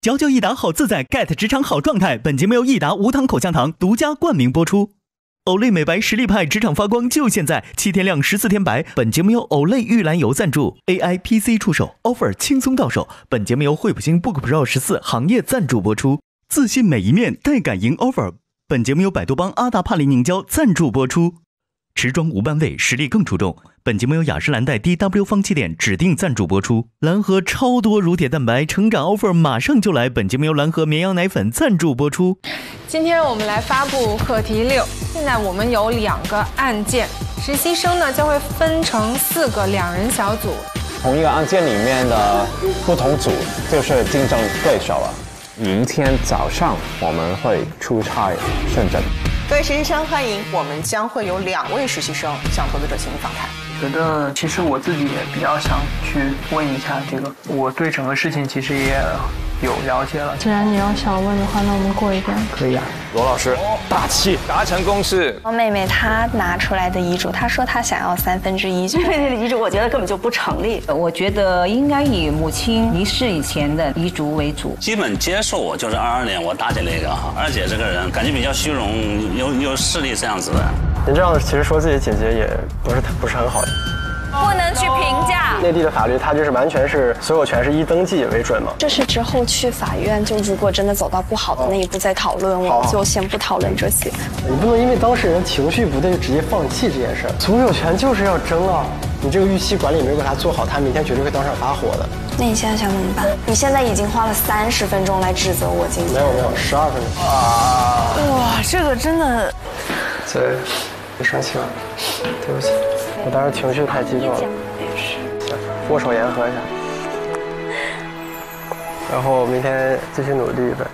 嚼嚼益达好自在 ，get 职场好状态。本节目由益达无糖口香糖独家冠名播出。Olay 美白实力派，职场发光就现在，7天亮14天白。本节目由 Olay 玉兰油赞助 ，AI PC 出手 ，offer 轻松到手。本节目由惠普星 Book Pro 14行业赞助播出。自信每一面，带感赢 offer。本节目由百度帮阿达帕林凝胶赞助播出。持妆无斑味，实力更出众。本节目由雅诗兰黛 DW 方气垫指定赞助播出。蓝河超多乳铁蛋白成长 offer 马上就来。本节目由蓝河绵羊奶粉赞助播出。今天我们来发布课题6。现在我们有2个案件，实习生呢将会分成4个2人小组。同一个案件里面的不同组就是竞争对手了。明天早上我们会出差深圳。各位实习生欢迎，我们将会有2位实习生向投资者进行访谈。觉得其实我自己也比较想去问一下这个，我对整个事情其实也有了解了。既然你要想问的话，那我们过一遍。可以啊。罗老师，大气，达成共识。我妹妹她拿出来的遗嘱，她说她想要1/3。妹妹的遗嘱我觉得根本就不成立。我觉得应该以母亲离世以前的遗嘱为主。基本接受我就是22年我大姐那个二姐这个人，感觉比较虚荣，有势力这样子的。您这样其实说自己姐姐也不是很好的。不能去评价。内地的法律它就是完全是所有权是依登记为准嘛。这是之后去法院，就如果真的走到不好的那一步再讨论，我们就先不讨论这些。你不能因为当事人情绪不对就直接放弃这件事。所有权就是要争啊！你这个预期管理没有给他做好，他明天绝对会当场发火的。那你现在想怎么办？你现在已经花了30分钟来指责我今天。没有，12分钟。哇，这个真的。姐，别生气了，对不起。我当时情绪太激动了，行，握手言和一下，然后明天继续努力呗。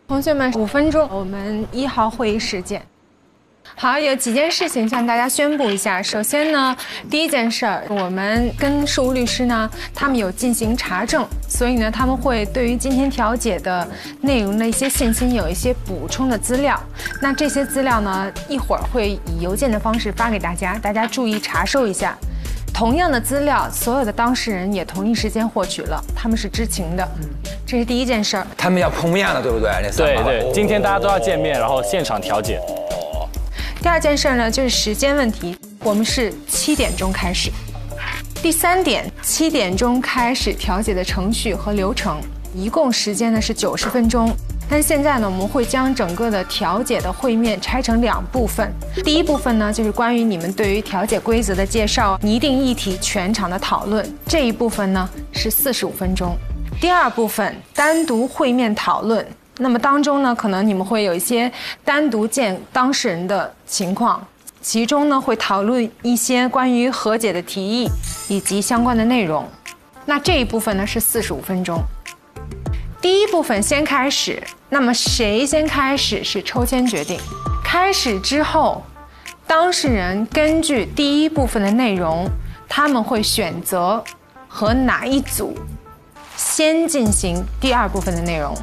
同学们，5分钟，我们1号会议时间。好，有几件事情向大家宣布一下。首先呢，第一件事儿，我们跟事务律师呢，他们有进行查证，所以呢，他们会对于今天调解的内容的一些信息有一些补充的资料。那这些资料呢，一会儿会以邮件的方式发给大家，大家注意查收一下。同样的资料，所有的当事人也同一时间获取了，他们是知情的。这是第一件事儿。他们要碰面了，对不对？对，今天大家都要见面，然后现场调解。第二件事呢，就是时间问题，我们是7点钟开始。第3点，7点钟开始调解的程序和流程，一共时间呢是90分钟。但是现在呢，我们会将整个的调解的会面拆成2部分。第一部分呢，就是关于你们对于调解规则的介绍、拟定议题全场的讨论，这一部分呢是45分钟。第二部分单独会面讨论，那么当中呢，可能你们会有一些单独见当事人的情况，其中呢会讨论一些关于和解的提议以及相关的内容。那这一部分呢是45分钟。第一部分先开始，那么谁先开始是抽签决定。开始之后，当事人根据第一部分的内容，他们会选择和哪一组先进行第2部分的内容。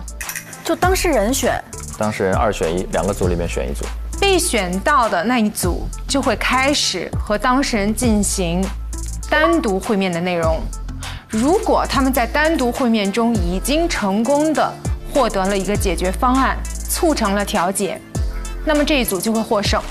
就当事人选，当事人2选1，2个组里面选一组。被选到的那一组就会开始和当事人进行单独会面的内容。如果他们在单独会面中已经成功的获得了一个解决方案，促成了调解，那么这一组就会获胜。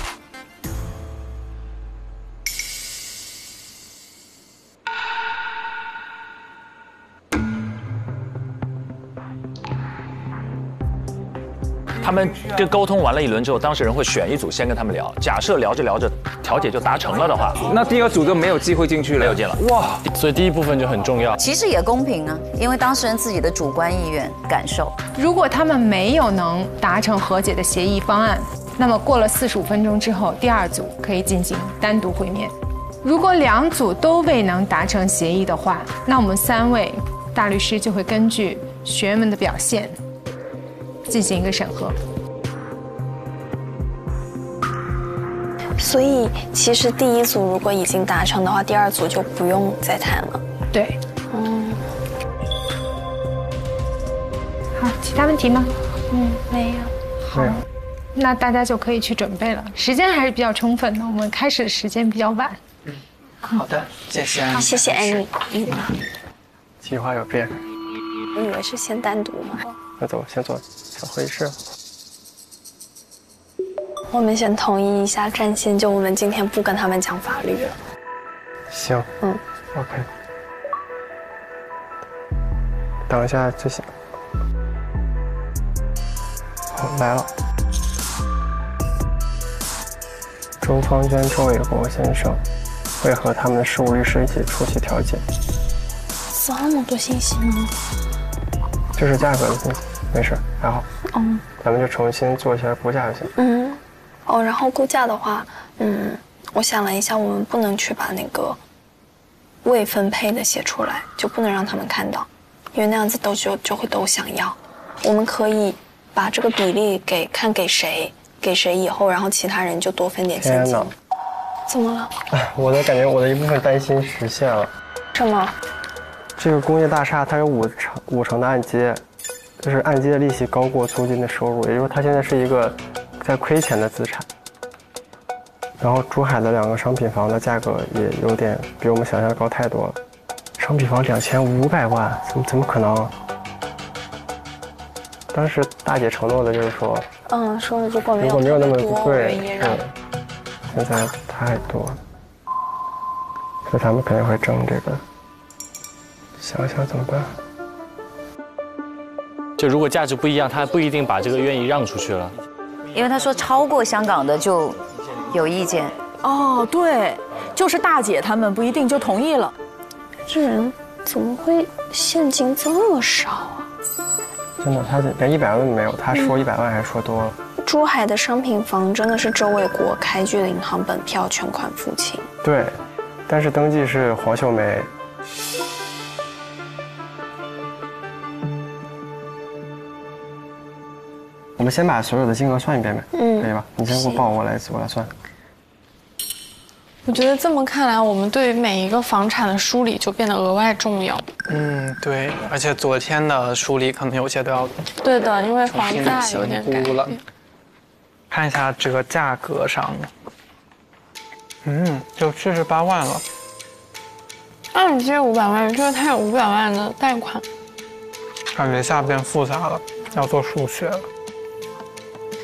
他们跟沟通完了一轮之后，当事人会选一组先跟他们聊。假设聊着聊着调解就达成了的话，那第2组就没有机会进去了，没有进了。哇，所以第一部分就很重要。其实也公平啊，因为当事人自己的主观意愿感受。如果他们没有能达成和解的协议方案，那么过了45分钟之后，第2组可以进行单独会面。如果2组都未能达成协议的话，那我们3位大律师就会根据学员们的表现进行一个审核。所以其实第1组如果已经达成的话，第2组就不用再谈了。对。好，其他问题吗？没有。好，那大家就可以去准备了。时间还是比较充分的，我们开始的时间比较晚。好的，谢谢安妮。谢谢安妮。计划有变。我以为是先单独嘛。那走，先坐小会议室。我们先统一一下战线，就我们今天不跟他们讲法律了。行。OK。等一下就行。好，来了。周芳娟、周伟国先生会和他们的事务律师一起出席调解。这么多信息吗？这是价格的信息，没事，还好。咱们就重新做一下估价就行。然后估价的话，我想了一下，我们不能去把那个未分配的写出来，就不能让他们看到，因为那样子就会都想要。我们可以把这个比例看给谁以后，然后其他人就多分点现金。怎么了？我的感觉，我的一部分担心实现了。什么？这个工业大厦它有五成的按揭，就是按揭的利息高过租金的收入，也就是说它现在是一个在亏钱的资产。然后珠海的2个商品房的价格也有点比我们想象的高太多了，商品房2500万，怎么可能？当时大姐承诺的就是说，说如果没有那么贵，对，现在太多了，所以他们肯定会争这个。想想怎么办？就如果价值不一样，他不一定把这个愿意让出去了。因为他说超过香港的就有意见。对，就是大姐他们不一定就同意了。这人怎么会现金这么少啊？真的，他连100万都没有，他说100万还说多了。珠海的商品房真的是周卫国开具的银行本票全款付清。对，但是登记是黄秀梅。我们先把所有的金额算一遍呗，可以吧？你先给我报，我来算。我觉得这么看来，我们对于每一个房产的梳理就变得额外重要。对，而且昨天的梳理可能有些都要对的，因为房价有点改了。看一下这个价格上，就78万了。按你借500万，就是他有500万的贷款。感觉下变复杂了，要做数学了。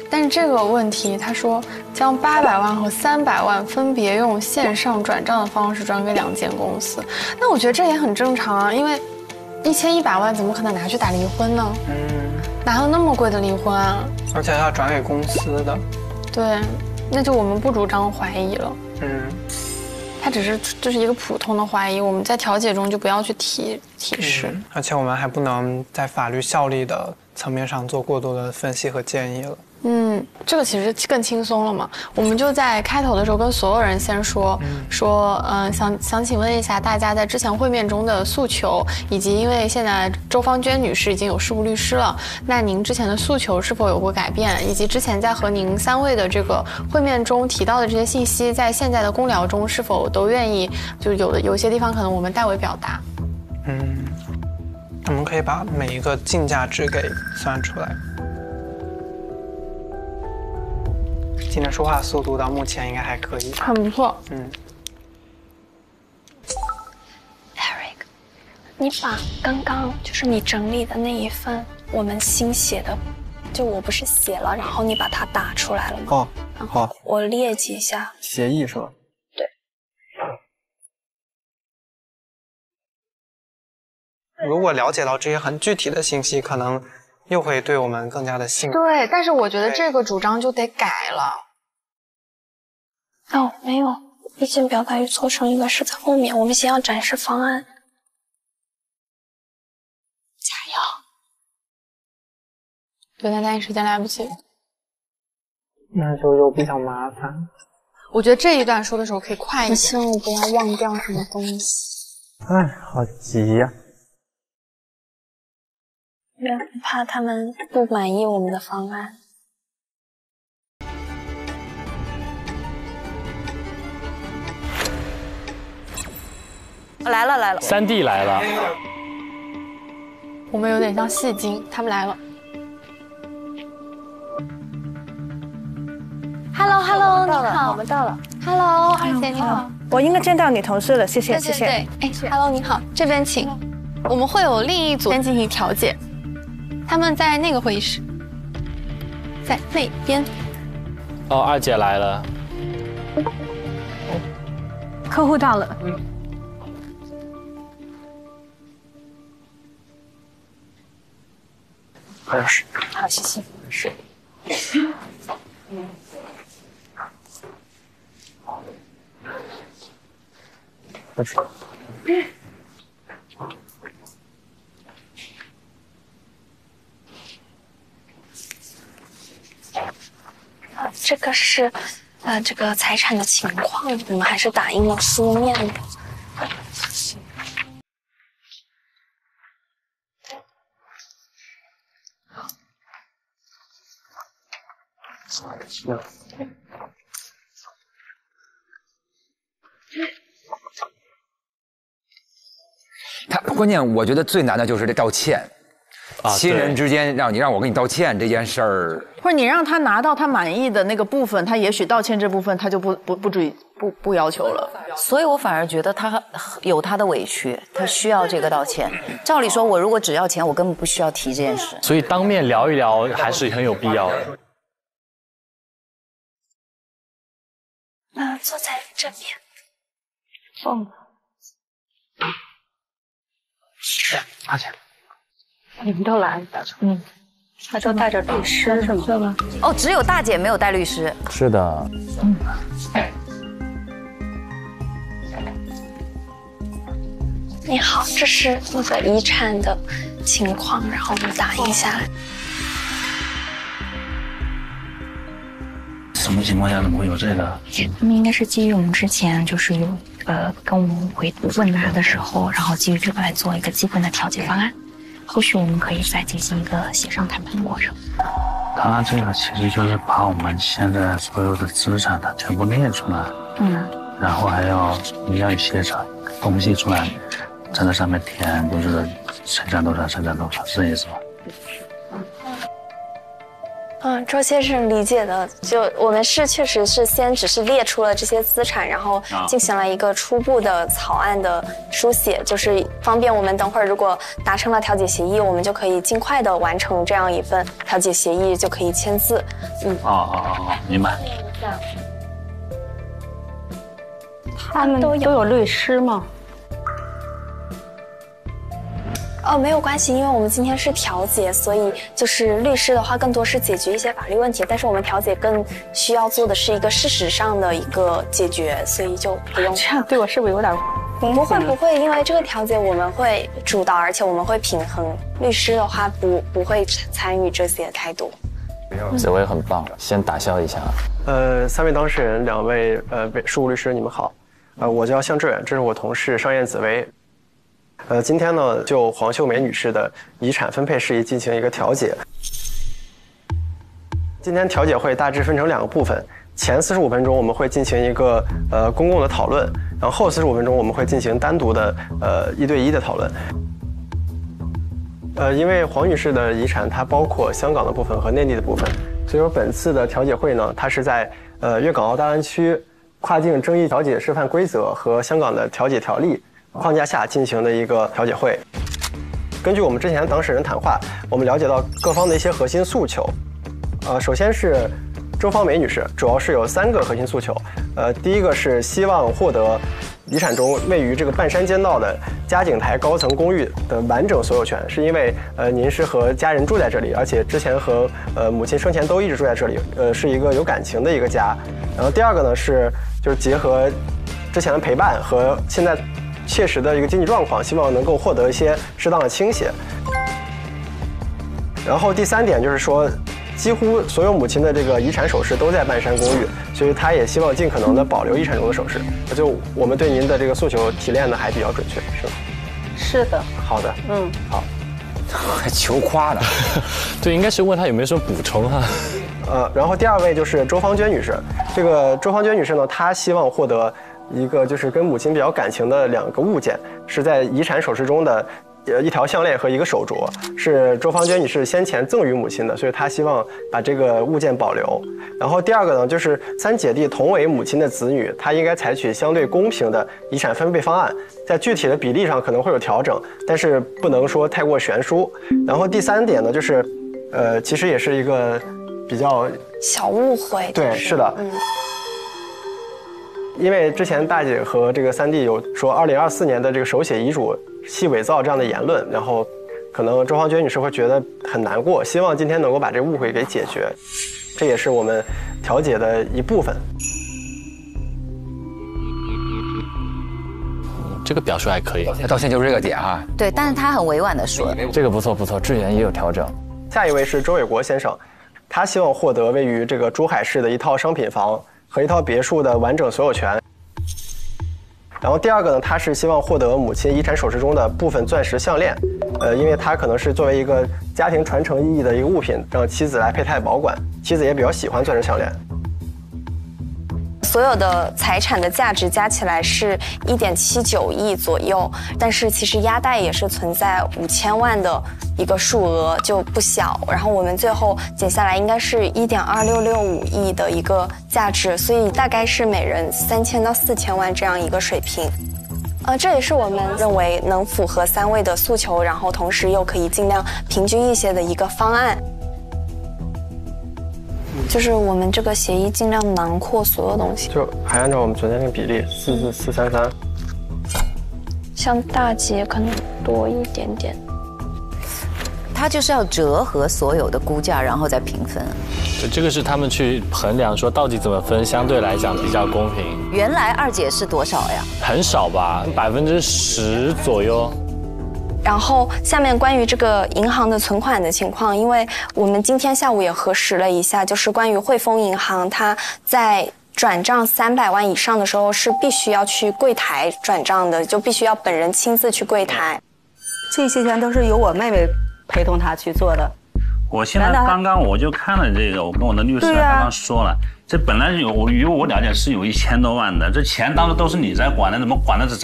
但是这个问题，他说将800万和300万分别用线上转账的方式转给2间公司，那我觉得这也很正常啊，因为1100万怎么可能拿去打离婚呢？哪有那么贵的离婚啊？而且要转给公司的。对，那就我们不主张怀疑了。他只是就是一个普通的怀疑，我们在调解中就不要去提示。而且我们还不能在法律效力的层面上做过多的分析和建议了。这个其实更轻松了嘛。我们就在开头的时候跟所有人先说，想请问一下大家在之前会面中的诉求，以及因为现在周芳娟女士已经有事务律师了，那您之前的诉求是否有过改变，以及之前在和您3位的这个会面中提到的这些信息，在现在的公聊中是否都愿意，就有一些地方可能我们代为表达。我们可以把每一个竞价值给算出来。今天说话速度到目前应该还可以，很不错。Eric， 你把刚刚就是你整理的那一份我们新写的，就我不是写了，然后你把它打出来了吗？好，我列记一下。协议是吧？对。如果了解到这些很具体的信息，可能又会对我们更加的信任。对，但是我觉得这个主张就得改了。没有，意见表达与促成应该是在后面，我们先要展示方案。加油！对，那但时间来不及。那就又比较麻烦。我觉得这一段说的时候可以快一点。希望我不要忘掉什么东西。哎，好急呀！怕他们不满意我们的方案。来了，3D 来了。我们有点像戏精，他们来了。Hello， 你好，我们到了。Hello， 二姐你好。我应该见到你同事了，谢谢。对。哎 ，Hello， 你好，这边请。我们会有另一组先进行调解，他们在那个会议室，在那边。哦，二姐来了。客户到了。还有事。好，谢谢。是。没事。这个是这个财产的情况，我们还是打印了书面的。关键我觉得最难的就是这道歉，亲人之间让我跟你道歉这件事儿，或者你让他拿到他满意的那个部分，他也许道歉这部分他就不要求了。所以我反而觉得他有他的委屈，他需要这个道歉。照理说，我如果只要钱，我根本不需要提这件事。所以当面聊一聊还是很有必要的。坐在这边。阿姐，你们都来，他就带着律师是吗？哦，只有大姐没有带律师。是的。你好，这是那个遗产的情况，然后我们打印下来。什么情况下怎么会有这个？他们应该是基于我们之前就是有跟我们问答的时候，然后基于这个来做一个基本的调解方案。后续我们可以再进行一个协商谈判的过程。他这个其实就是把我们现在所有的资产的全部列出来，然后还要你要写上东西出来，在那上面填，就是生产多少，是这意思吧？周先生理解的，就我们确实是先只是列出了这些资产，然后进行了一个初步的草案的书写，就是方便我们等会儿如果达成了调解协议，我们就可以尽快的完成这样一份调解协议，就可以签字。明白。他们都有律师吗？没有关系，因为我们今天是调解，所以就是律师的话更多是解决一些法律问题，但是我们调解更需要做的是一个事实上的一个解决，所以就不用。这样对我是不是有点？不会，因为这个调解我们会主导，而且我们会平衡。律师的话不会参与这些太多。紫薇很棒，先打消一下。3位当事人，2位事务律师，你们好。我叫向志远，这是我同事商燕紫薇。今天呢，就黄秀梅女士的遗产分配事宜进行一个调解。今天调解会大致分成2个部分，前45分钟我们会进行一个公共的讨论，然后后45分钟我们会进行单独的1对1的讨论。因为黄女士的遗产它包括香港的部分和内地的部分，所以说本次的调解会呢，它是在粤港澳大湾区跨境争议调解示范规则和香港的调解条例框架下进行的一个调解会。根据我们之前当事人谈话，我们了解到各方的一些核心诉求。首先是周芳梅女士，主要是有3个核心诉求。第一个是希望获得遗产中位于这个半山间道的嘉景台高层公寓的完整所有权，是因为您是和家人住在这里，而且之前和母亲生前都一直住在这里，是一个有感情的一个家。然后第二个呢就是结合之前的陪伴和现在切实的一个经济状况，希望能够获得一些适当的倾斜。然后第3点就是说，几乎所有母亲的这个遗产首饰都在半山公寓，所以他也希望尽可能的保留遗产中的首饰。就我们对您的这个诉求提炼的还比较准确，是吗？是的。好的，好。还求夸呢。对，应该是问他有没有什么补充哈。然后第2位就是周芳娟女士。这个周芳娟女士呢，她希望获得一个就是跟母亲比较感情的2个物件，是在遗产首饰中的一条项链和一个手镯，是周芳娟女士先前赠予母亲的，所以她希望把这个物件保留。然后第2个呢，就是3姐弟同为母亲的子女，她应该采取相对公平的遗产分配方案，在具体的比例上可能会有调整，但是不能说太过悬殊。然后第3点呢，就是其实也是一个比较小误会。对，是的。因为之前大姐和这个3弟有说2024年的这个手写遗嘱系伪造这样的言论，然后可能周芳娟女士会觉得很难过，希望今天能够把这个误会给解决，这也是我们调解的一部分。这个表述还可以，道歉就是这个点哈。对，但是他很委婉的说，这个不错不错，志远也有调整。下一位是周伟国先生，他希望获得位于这个珠海市的一套商品房和一套别墅的完整所有权。然后第2个呢，他是希望获得母亲遗产首饰中的部分钻石项链，因为它可能是作为一个家庭传承意义的一个物品，让妻子来佩戴保管，妻子也比较喜欢钻石项链。所有的财产的价值加起来是1.79亿左右，但是其实押贷也是存在5000万的一个数额，就不小。然后我们最后减下来应该是1.2665亿的一个价值，所以大概是每人3000到4000万这样一个水平。这也是我们认为能符合3位的诉求，然后同时又可以尽量平均一些的一个方案。就是我们这个协议尽量囊括所有东西，就还按照我们昨天那个比例4:4:3:3。像大姐可能多一点点。他就是要折合所有的估价，然后再平分。对，这个是他们去衡量说到底怎么分，相对来讲比较公平。原来2姐是多少呀？很少吧，10%左右。然后下面关于这个银行的存款的情况，因为我们今天下午也核实了一下，就是关于汇丰银行，它在转账300万以上的时候是必须要去柜台转账的，就必须要本人亲自去柜台。这些钱都是由我妹妹陪同他去做的。我现在刚刚我就看了这个，我跟我的律师刚刚说了，这本来于我了解是有1000多万的，这钱当时都是你在管的，怎么管的只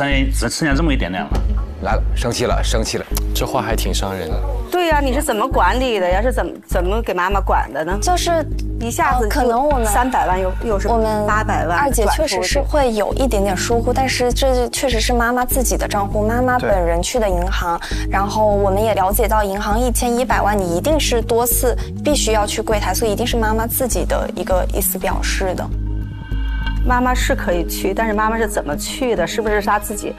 剩下这么一点点了？来了，生气了，这话还挺伤人的。对呀，你是怎么管理的呀？是怎么给妈妈管的呢？就是一下子可能我们300万又是我们800万，2姐确实是会有一点点疏忽，但是这确实是妈妈自己的账户，妈妈本人去的银行，然后我们也了解到银行1100万，你一定是多次必须要去柜台，所以一定是妈妈自己的一个意思表示的。妈妈是可以去，但是妈妈是怎么去的？是不是她自己，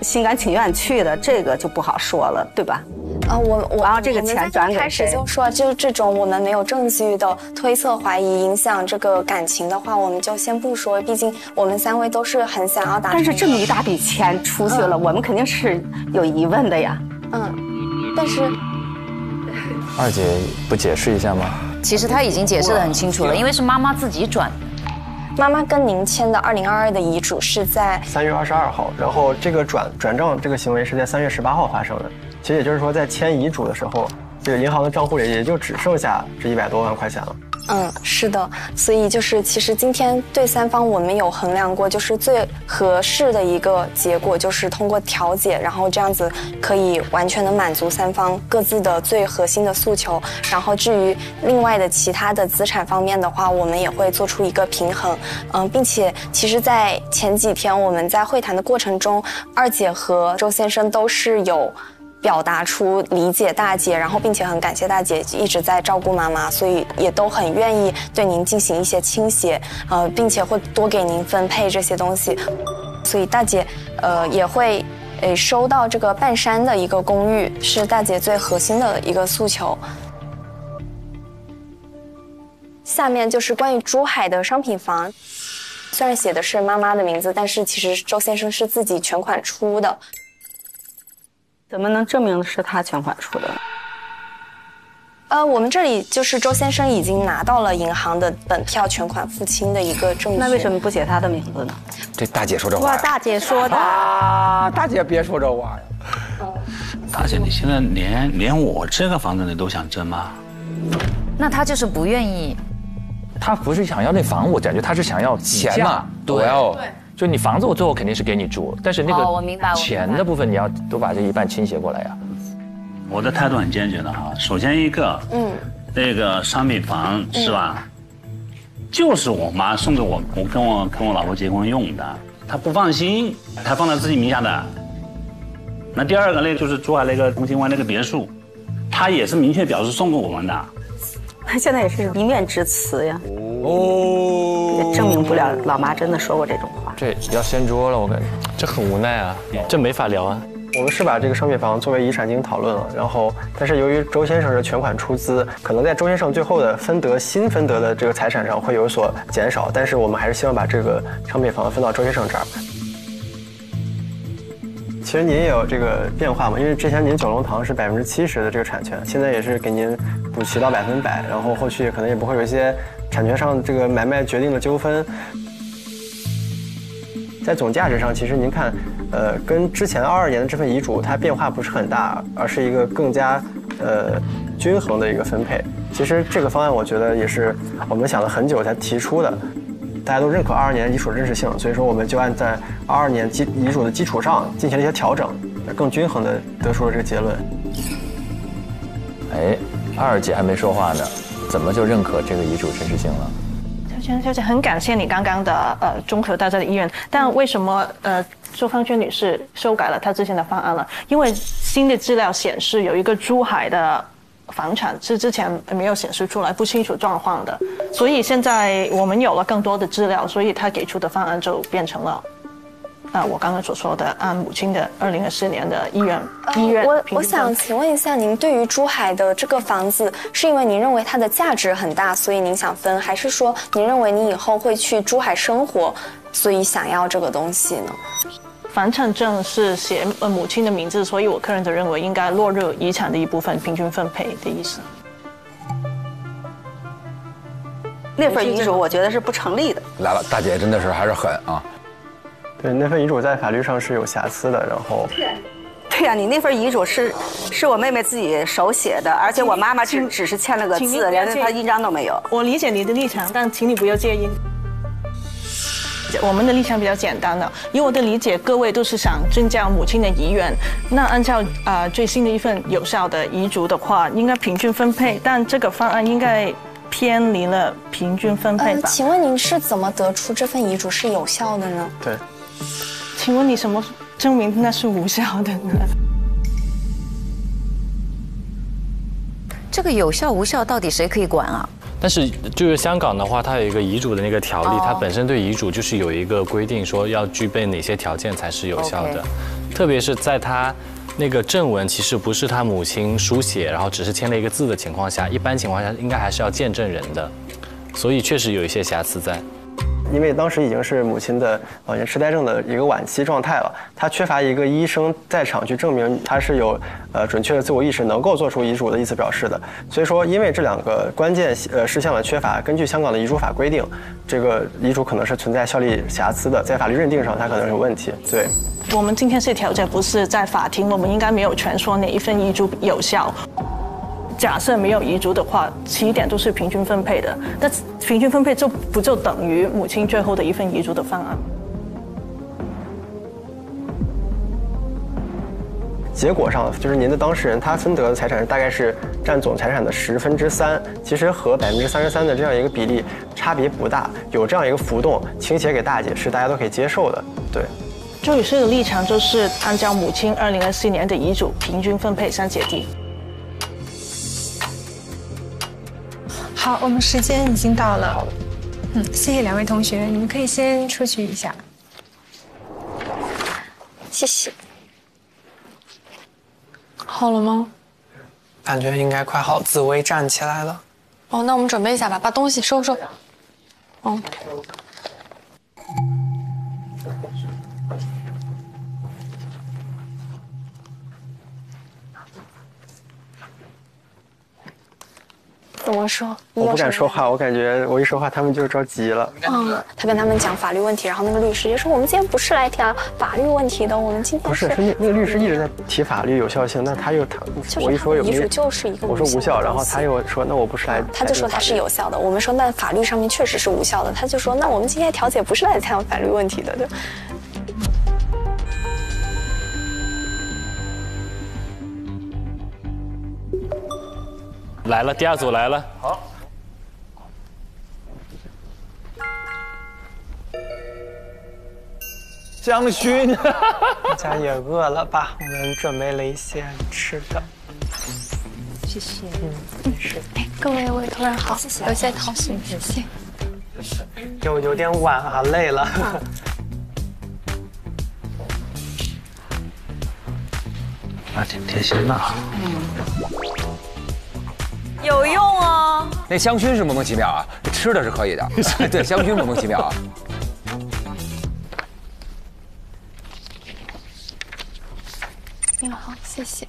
心甘情愿去的？这个就不好说了，对吧？然后这个钱转给谁？开始就说，就这种我们没有证据的推测、怀疑影响这个感情的话，我们就先不说。毕竟我们3位都是很想要达成。但是这么一大笔钱出去了，我们肯定是有疑问的呀。但是2姐不解释一下吗？其实她已经解释得很清楚了，因为是妈妈自己转。妈妈跟您签的2022的遗嘱是在3月22号，然后这个转账这个行为是在3月18号发生的。其实也就是说，在签遗嘱的时候，这个银行的账户里也就只剩下这100多万块钱了。是的，所以就是其实今天对3方我们有衡量过，就是最合适的一个结果就是通过调解，然后这样子可以完全的满足3方各自的最核心的诉求。然后至于另外的其他的资产方面的话，我们也会做出一个平衡。并且其实在前几天我们在会谈的过程中，2姐和周先生都是有表达出理解大姐，然后并且很感谢大姐一直在照顾妈妈，所以也都很愿意对您进行一些倾斜，并且会多给您分配这些东西，所以大姐也会收到这个半山的一个公寓，是大姐最核心的一个诉求。下面就是关于珠海的商品房，虽然写的是妈妈的名字，但是其实周先生是自己全款出的。怎么能证明是他全款出的？我们这里就是周先生已经拿到了银行的本票全款付清的一个证据。那为什么不写他的名字呢？这大姐说这话哇，大姐说的啊，大姐别说这话呀。大姐，你现在连我这个房子你都想争吗？那他就是不愿意。他不是想要那房，我感觉他是想要钱嘛。对，就你房子我最后肯定是给你住，但是那我明白个钱的部分你要都把这一半倾斜过来呀。我的态度很坚决的哈。首先一个，那个商品房是吧？就是我妈送给我跟我老婆结婚用的，她不放心，她放在自己名下的。那第二个那个就是珠海那个同心湾那个别墅，她也是明确表示送给我们的。现在也是一面之词呀。也证明不了老妈真的说过这种话。这要掀桌了，我感觉这很无奈啊，这没法聊啊。我们是把这个商品房作为遗产进行讨论了，然后但是由于周先生是全款出资，可能在周先生最后的新分得的这个财产上会有所减少，但是我们还是希望把这个商品房分到周先生这儿。其实您也有这个变化嘛，因为之前您九龙塘是70%的这个产权，现在也是给您补齐到100%，然后后续可能也不会有一些产权上这个买卖决定的纠纷。在总价值上，其实您看，跟之前22年的这份遗嘱它变化不是很大，而是一个更加均衡的一个分配。其实这个方案我觉得也是我们想了很久才提出的，大家都认可22年遗嘱的真实性，所以说我们就按在22年遗嘱的基础上进行了一些调整，更均衡的得出了这个结论。哎，二姐还没说话呢，怎么就认可这个遗嘱真实性了？就是很感谢你刚刚的综合大家的意愿，但为什么周芳娟女士修改了她之前的方案了？因为新的资料显示有一个珠海的房产是之前没有显示出来，不清楚状况的，所以现在我们有了更多的资料，所以她给出的方案就变成了我刚刚所说的按母亲的2024年的意愿。我想请问一下，您对于珠海的这个房子，是因为您认为它的价值很大，所以您想分，还是说您认为您以后会去珠海生活，所以想要这个东西呢？房产证是写母亲的名字，所以我个人就认为应该落入遗产的一部分，平均分配的意思。那份遗嘱我觉得是不成立的。来了，大姐真的是还是狠啊！对，那份遗嘱在法律上是有瑕疵的，然后。对呀，你那份遗嘱是我妹妹自己手写的，而且我妈妈只是签了个字，连她印章都没有。我理解你的立场，但请你不要介意。我们的立场比较简单的，以我的理解，各位都是想增加母亲的遗愿。那按照最新的一份有效的遗嘱的话，应该平均分配，但这个方案应该偏离了平均分配吧？请问您是怎么得出这份遗嘱是有效的呢？对，请问你什么证明那是无效的呢？这个有效无效到底谁可以管啊？但是就是香港的话，它有一个遗嘱的那个条例，它本身对遗嘱就是有一个规定，说要具备哪些条件才是有效的。特别是在它那个正文其实不是他母亲书写，然后只是签了一个字的情况下，一般情况下应该还是要见证人的，所以确实有一些瑕疵在。因为当时已经是母亲的老年痴呆症的一个晚期状态了，她缺乏一个医生在场去证明她是有准确的自我意识，能够做出遗嘱的意思表示的。所以说，因为这两个关键事项的缺乏，根据香港的遗嘱法规定，这个遗嘱可能是存在效力瑕疵的，在法律认定上它可能是有问题。对，我们今天是调解，不是在法庭，我们应该没有权说哪一份遗嘱有效。假设没有遗嘱的话，起点都是平均分配的，那平均分配不就等于母亲最后的一份遗嘱的方案？结果上就是您的当事人他分得的财产大概是占总财产的3%，其实和33%的这样一个比例差别不大，有这样一个浮动倾斜给大姐是大家都可以接受的。对，周女士的立场就是按照母亲2024年的遗嘱平均分配3姐弟。好，我们时间已经到了。谢谢两位同学，你们可以先出去一下。谢谢。好了吗？感觉应该快好，紫薇站起来了。哦，那我们准备一下吧，把东西收收。么说？我不敢说话，我感觉我一说话他们就着急了。他跟他们讲法律问题，然后那个律师就说我们今天不是来谈法律问题的，我们今天不是那个律师一直在提法律有效性，那他又我一说有遗嘱就是一个我说无效，然后他又说那我不是来，他就说他是有效的，我们说那法律上面确实是无效的，他就说那我们今天调解不是来谈法律问题的，对。来了，第二组来了。好。香薰，大家也饿了吧？我们准备了一些吃的。谢谢。没事。各位委托人好，谢谢。有些讨喜，谢谢。有点晚啊，累了。那挺贴心的。有用哦。那香薰是莫名其妙啊，吃的是可以的。对，香薰莫名其妙啊。您好，谢谢。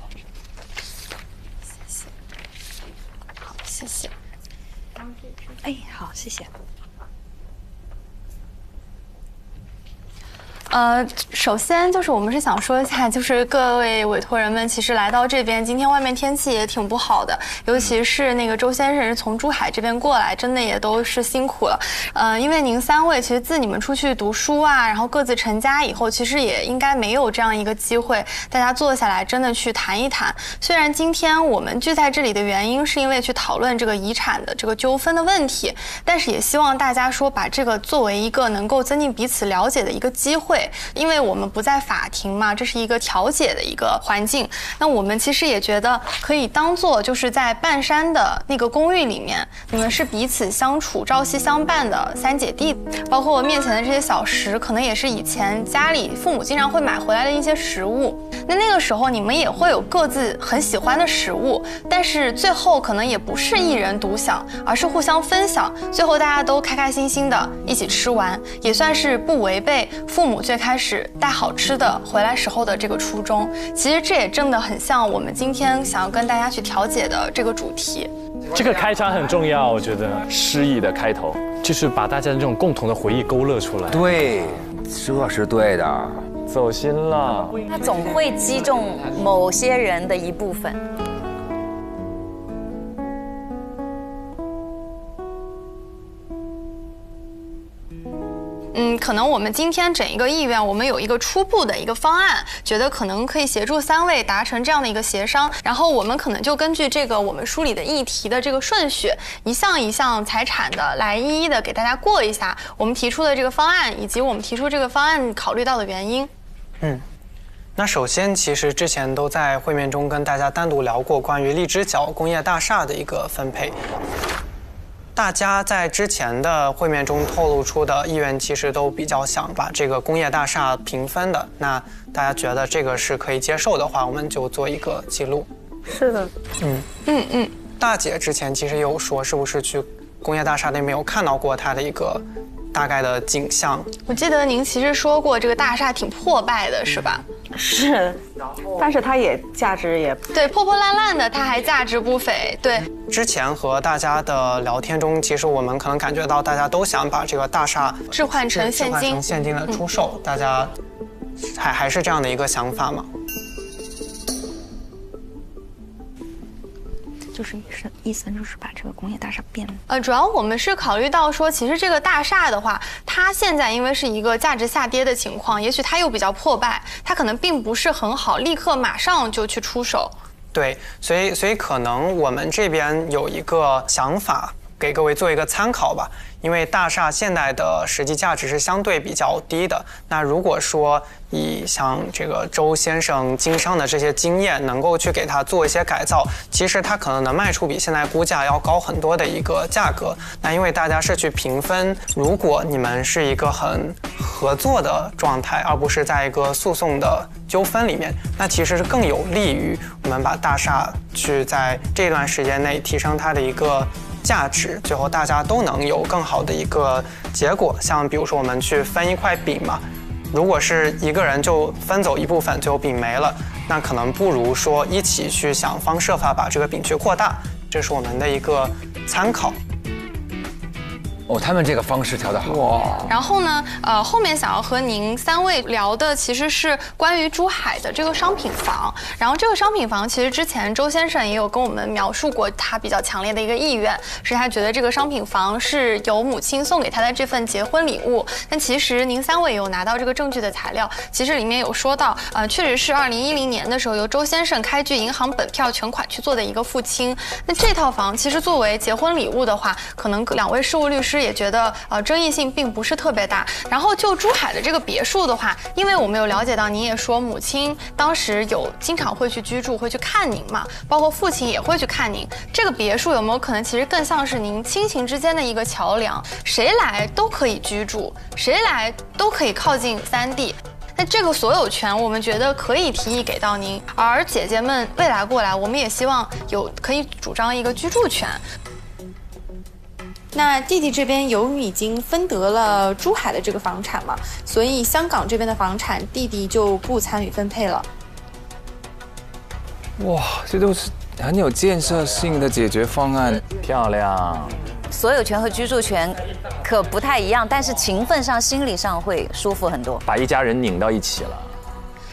谢谢。好，谢谢。哎，好，谢谢。首先就是我们是想说一下，就是各位委托人们，其实来到这边，今天外面天气也挺不好的，尤其是那个周先生是从珠海这边过来，真的也都是辛苦了。因为您3位其实自你们出去读书啊，然后各自成家以后，其实也应该没有这样一个机会，大家坐下来真的去谈一谈。虽然今天我们聚在这里的原因是因为去讨论这个遗产的这个纠纷的问题，但是也希望大家说把这个作为一个能够增进彼此了解的一个机会。因为我们不在法庭嘛，这是一个调解的一个环境。那我们其实也觉得可以当做就是在半山的那个公寓里面，你们是彼此相处、朝夕相伴的3姐弟，包括面前的这些小食，可能也是以前家里父母经常会买回来的一些食物。那个时候你们也会有各自很喜欢的食物，但是最后可能也不是一人独享，而是互相分享，最后大家都开开心心的一起吃完，也算是不违背父母最开始带好吃的回来时候的这个初衷。其实这也真的很像我们今天想要跟大家去调解的这个主题。这个开场很重要，我觉得诗意的开头就是把大家的这种共同的回忆勾勒出来。对，这是对的，走心了。它总会击中某些人的一部分。可能我们今天整一个意愿，我们有一个初步的一个方案，觉得可能可以协助3位达成这样的一个协商，然后我们可能就根据这个我们梳理的议题的这个顺序，一项一项财产的来一一的给大家过一下我们提出的这个方案，以及我们提出这个方案考虑到的原因。那首先，其实之前都在会面中跟大家单独聊过关于荔枝角工业大厦的一个分配。大家在之前的会面中透露出的意愿，其实都比较想把这个工业大厦平分的。那大家觉得这个是可以接受的话，我们就做一个记录。是的。大姐之前其实有说，是不是去工业大厦那边有看到过它的一个大概的景象？我记得您其实说过，这个大厦挺破败的，是吧？是，但是它也价值也对，破破烂烂的，它还价值不菲。对，之前和大家的聊天中，其实我们可能感觉到大家都想把这个大厦置换成现金的出售，大家还是这样的一个想法吗？就是意思就是把这个工业大厦变主要我们是考虑到说，其实这个大厦的话，它现在因为是一个价值下跌的情况，也许它又比较破败，它可能并不是很好立刻马上就去出手。对，所以可能我们这边有一个想法，给各位做一个参考吧。因为大厦现在的实际价值是相对比较低的，那如果说以像这个周先生经商的这些经验，能够去给它做一些改造，其实它可能能卖出比现在估价要高很多的一个价格。那因为大家是去平分，如果你们是一个很合作的状态，而不是在一个诉讼的纠纷里面，那其实是更有利于我们把大厦去在这段时间内提升它的一个价值，最后大家都能有更好的一个结果。像比如说我们去分一块饼嘛，如果是一个人就分走一部分，最后饼没了，那可能不如说一起去想方设法把这个饼去扩大。这是我们的一个参考。哦，他们这个方式调得好哇！然后呢，后面想要和您3位聊的其实是关于珠海的这个商品房。然后这个商品房其实之前周先生也有跟我们描述过他比较强烈的一个意愿，是他觉得这个商品房是由母亲送给他的这份结婚礼物。但其实您3位也有拿到这个证据的材料，其实里面有说到，确实是2010年的时候由周先生开具银行本票全款去做的一个付清。那这套房其实作为结婚礼物的话，可能2位事务律师也觉得争议性并不是特别大。然后就珠海的这个别墅的话，因为我们有了解到，您也说母亲当时有经常会去居住，会去看您嘛，包括父亲也会去看您。这个别墅有没有可能其实更像是您亲情之间的一个桥梁，谁来都可以居住，谁来都可以靠近3弟。那这个所有权，我们觉得可以提议给到您，而姐姐们未来过来，我们也希望有可以主张一个居住权。那弟弟这边由于已经分得了珠海的这个房产嘛，所以香港这边的房产弟弟就不参与分配了。哇，这都是很有建设性的解决方案，漂亮。所有权和居住权可不太一样，但是情分上、心理上会舒服很多，把一家人拧到一起了。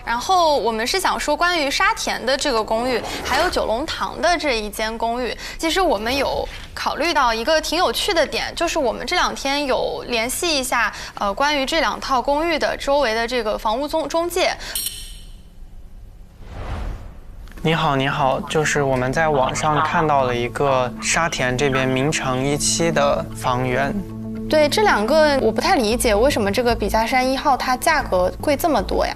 然后我们是想说，关于沙田的这个公寓，还有九龙塘的这一间公寓，其实我们有考虑到一个挺有趣的点，就是我们这2天有联系一下，关于这2套公寓的周围的这个房屋中介。你好，你好，就是我们在网上看到了一个沙田这边明城1期的房源。对，这2个我不太理解，为什么这个笔架山1号它价格贵这么多呀？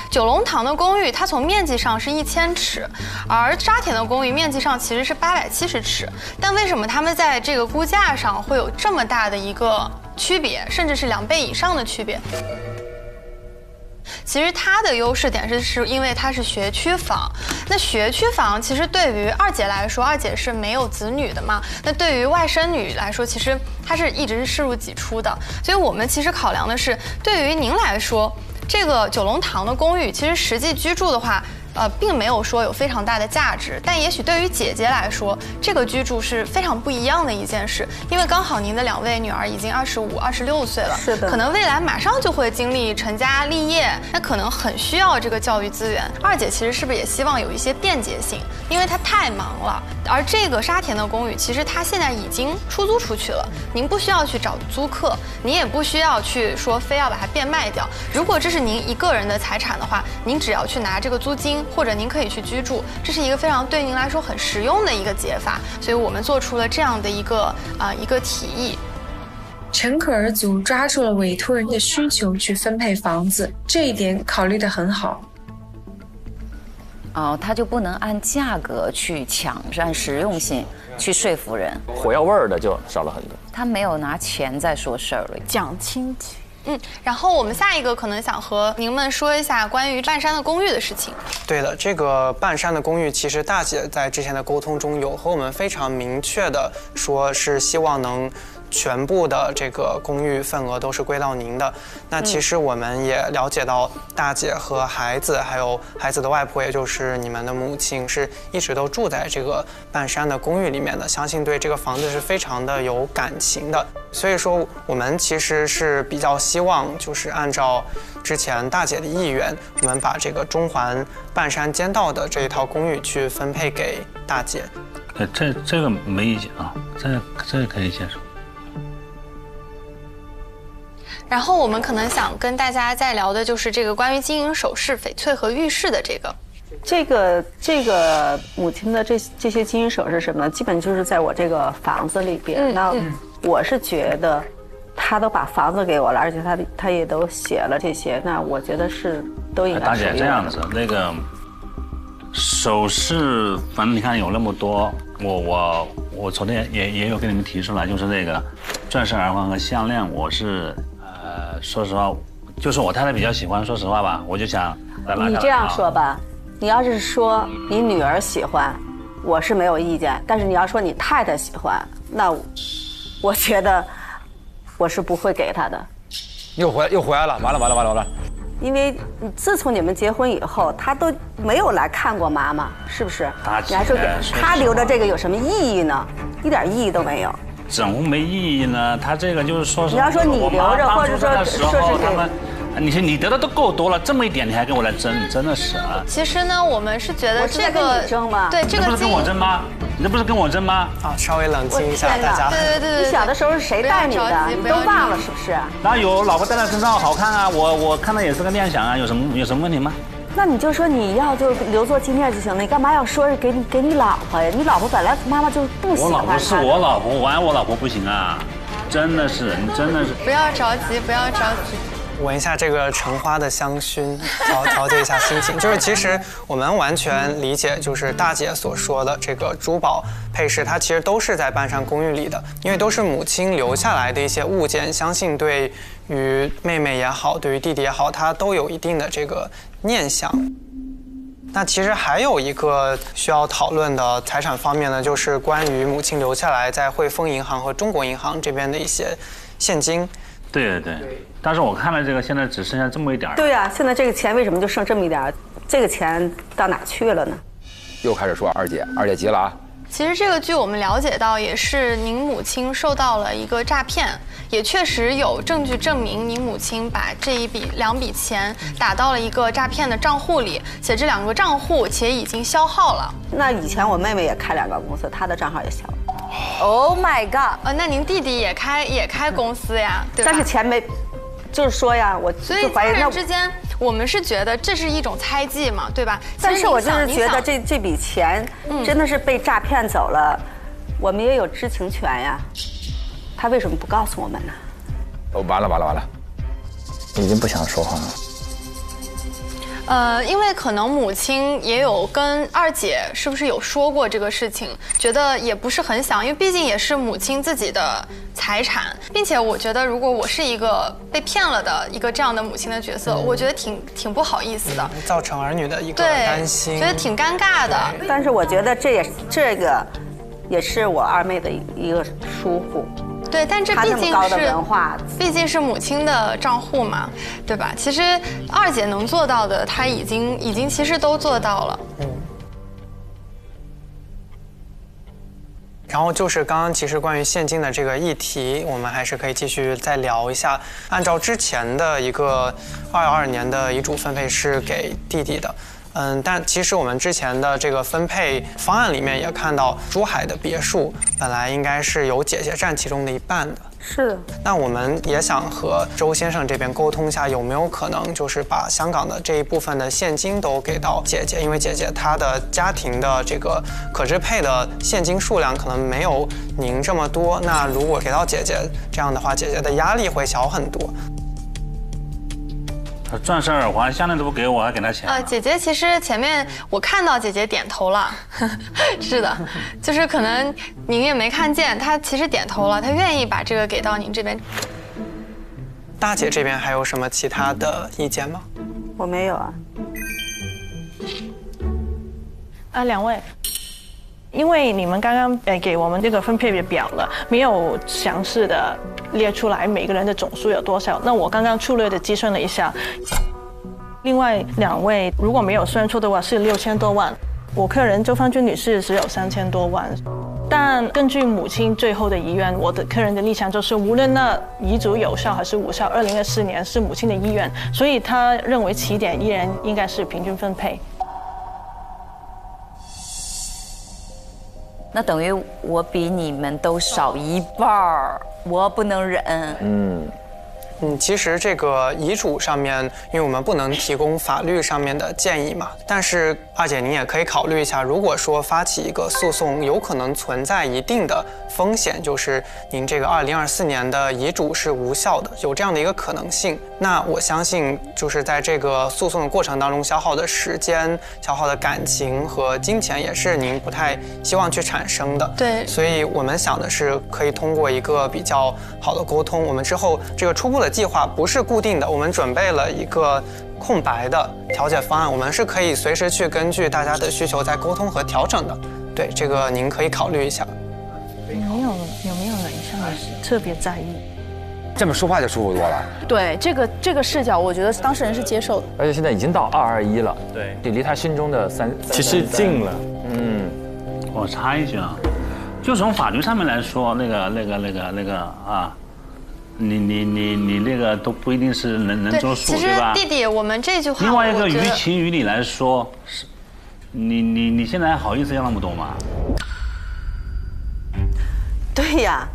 九龙塘的公寓，它从面积上是1000尺，而沙田的公寓面积上其实是870尺。但为什么他们在这个估价上会有这么大的一个区别，甚至是2倍以上的区别？其实它的优势点是因为它是学区房。那学区房其实对于2姐来说，2姐是没有子女的嘛，那对于外甥女来说，其实她是一直是视入己出的。所以我们其实考量的是，对于您来说，这个九龙塘的公寓，其实实际居住的话，并没有说有非常大的价值，但也许对于姐姐来说，这个居住是非常不一样的一件事，因为刚好您的2位女儿已经25、26岁了，是的，可能未来马上就会经历成家立业，那可能很需要这个教育资源。2姐其实是不是也希望有一些便捷性，因为她太忙了。而这个沙田的公寓，其实它现在已经出租出去了，您不需要去找租客，您也不需要去说非要把它变卖掉。如果这是您一个人的财产的话，您只要去拿这个租金，或者您可以去居住，这是一个非常对您来说很实用的一个解法。所以我们做出了这样的一个提议。陈可儿组抓住了委托人的需求去分配房子，这一点考虑得很好。他就不能按价格去抢，是按实用性去说服人。火药味儿的就少了很多。他没有拿钱在说事儿了，讲亲戚。然后我们下一个可能想和您们说一下关于半山的公寓的事情。对的，这个半山的公寓，其实大姐在之前的沟通中有和我们非常明确的说，是希望能全部的这个公寓份额都是归到您的。那其实我们也了解到，大姐和孩子，还有孩子的外婆，也就是你们的母亲，是一直都住在这个半山的公寓里面的，相信对这个房子是非常的有感情的。所以说，我们其实是比较希望，就是按照之前大姐的意愿，我们把这个中环半山街道的这一套公寓去分配给大姐。这个没意见啊，这个可以接受。然后我们可能想跟大家再聊的就是这个关于金银首饰、翡翠和玉饰的这个。这个母亲的这些金银首饰什么呢？基本就是在我这个房子里边。那我是觉得，他都把房子给我了，而且他也都写了这些，那我觉得是都应该。大姐这样子，那个首饰，反正你看有那么多，我昨天也有跟你们提出来，就是那个钻石耳环和项链，我是说实话，就是我太太比较喜欢，说实话吧，我就想你这样说吧，你要是说你女儿喜欢，我是没有意见，但是你要说你太太喜欢，那我觉得我是不会给她的。又回来了，完了！因为自从你们结婚以后，他都没有来看过妈妈，是不是？你还说给他留着这个有什么意义呢？一点意义都没有。怎么没意义呢？他这个就是说是你要说你留着，或者说是他们。你得的都够多了，这么一点你还跟我来争，你真的是啊！其实呢，我们是觉得这个争吗？对，这个不是跟我争吗？你这不是跟我争吗？啊，稍微冷静一下，大家。对。你小的时候是谁带你的？你都忘了是不是？哪有老婆戴在身上好看啊？我看的也是个念想啊，有什么问题吗？那你就说你要就留作纪念就行了，你干嘛要说是给你老婆呀？你老婆本来妈妈就不喜欢她。我老婆是我老婆，我爱我老婆不行啊！真的是，你真的是。不要着急，不要着急。闻一下这个橙花的香薰，调节一下心情。就是其实我们完全理解，就是大姐所说的这个珠宝配饰，它其实都是在半山公寓里的，因为都是母亲留下来的一些物件，相信对于妹妹也好，对于弟弟也好，它都有一定的这个念想。那其实还有一个需要讨论的财产方面呢，就是关于母亲留下来在汇丰银行和中国银行这边的一些现金。对，但是我看了这个，现在只剩下这么一点。对呀，现在这个钱为什么就剩这么一点？这个钱到哪去了呢？又开始说二姐急了啊！其实这个据我们了解到，也是您母亲受到了一个诈骗，也确实有证据证明您母亲把两笔钱打到了一个诈骗的账户里，且这2个账户且已经消耗了。那以前我妹妹也开2个公司，她的账号也消了。Oh my god！那您弟弟也开公司呀，对吧？但是钱没，就是说呀，所以家人之间，我们是觉得这是一种猜忌嘛，对吧？但是我就是觉得这笔钱真的是被诈骗走了，我们也有知情权呀。他为什么不告诉我们呢？完了，已经不想说话了。因为可能母亲也有跟二姐是不是有说过这个事情，觉得也不是很想，因为毕竟也是母亲自己的财产，并且我觉得如果我是一个被骗了的一个这样的母亲的角色，我觉得挺不好意思的，造成儿女的一个担心，觉得挺尴尬的。但是我觉得这个也是我二妹的一个疏忽。对，但这毕竟是母亲的账户嘛，对吧？其实二姐能做到的，她已经其实都做到了。然后就是刚刚其实关于现金的这个议题，我们还是可以继续再聊一下。按照之前的一个22年的遗嘱分配是给弟弟的。但其实我们之前的这个分配方案里面也看到，珠海的别墅本来应该是由姐姐占其中的一半的。是的。那我们也想和周先生这边沟通一下，有没有可能就是把香港的这一部分的现金都给到姐姐，因为姐姐她的家庭的这个可支配的现金数量可能没有您这么多。那如果给到姐姐这样的话，姐姐的压力会小很多。他钻石耳环项链都不给我，还给他钱？姐姐其实前面我看到姐姐点头了，是的，就是可能您也没看见，她其实点头了，她愿意把这个给到您这边。大姐这边还有什么其他的意见吗？我没有啊。两位。因为你们刚刚给我们这个分配表了，没有详细的列出来每个人的总数有多少。那我刚刚粗略的计算了一下，另外2位如果没有算错的话是6000多万，我客人周芳君女士只有3000多万。但根据母亲最后的遗愿，我的客人的立场就是，无论那遗嘱有效还是无效，2024年是母亲的遗愿，所以他认为起点依然应该是平均分配。那等于我比你们都少1半儿，我不能忍。其实这个遗嘱上面，因为我们不能提供法律上面的建议嘛，但是二姐您也可以考虑一下，如果说发起一个诉讼，有可能存在一定的风险，就是您这个2024年的遗嘱是无效的，有这样的一个可能性。那我相信就是在这个诉讼的过程当中消耗的时间、消耗的感情和金钱，也是您不太希望去产生的。对，所以我们想的是可以通过一个比较好的沟通，我们之后这个初步的计划不是固定的，我们准备了一个空白的调解方案，我们是可以随时去根据大家的需求再沟通和调整的。对，这个您可以考虑一下。有没有人像你特别在意？这么说话就舒服多了。对，这个视角，我觉得当事人是接受的。而且现在已经到221了，对，离他心中的3，其实近了。我插一句啊，就从法律上面来说，那个啊。你那个都不一定是能作数，对吧？其实弟弟，我们这句话，另外一个于情于理来说，是，你现在还好意思要那么多吗？对呀，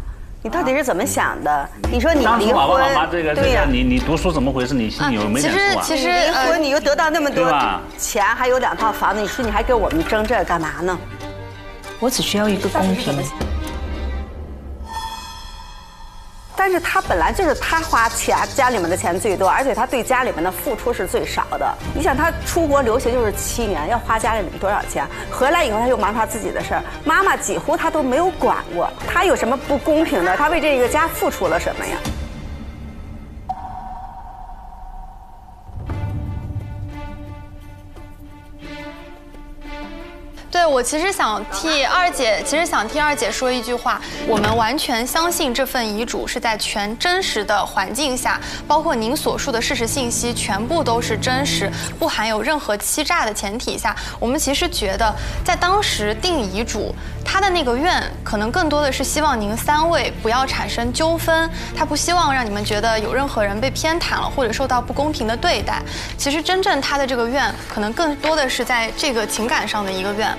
你到底是怎么想的？你说你当初离婚，爸爸这个，你读书怎么回事？你心里有没点数啊？其实离婚你又得到那么多钱，还有2套房子，你说你还跟我们争这干嘛呢？我只需要一个公平。但是他本来就是他花钱，家里面的钱最多，而且他对家里面的付出是最少的。你想他出国留学就是7年，要花家里面多少钱？回来以后他又忙他自己的事儿，妈妈几乎他都没有管过。他有什么不公平的？他为这个家付出了什么呀？对，我其实想替二姐说一句话，我们完全相信这份遗嘱是在全真实的环境下，包括您所述的事实信息全部都是真实，不含有任何欺诈的前提下，我们其实觉得在当时定遗嘱，他的那个愿可能更多的是希望您3位不要产生纠纷，他不希望让你们觉得有任何人被偏袒了或者受到不公平的对待。其实真正他的这个愿，可能更多的是在这个情感上的一个愿。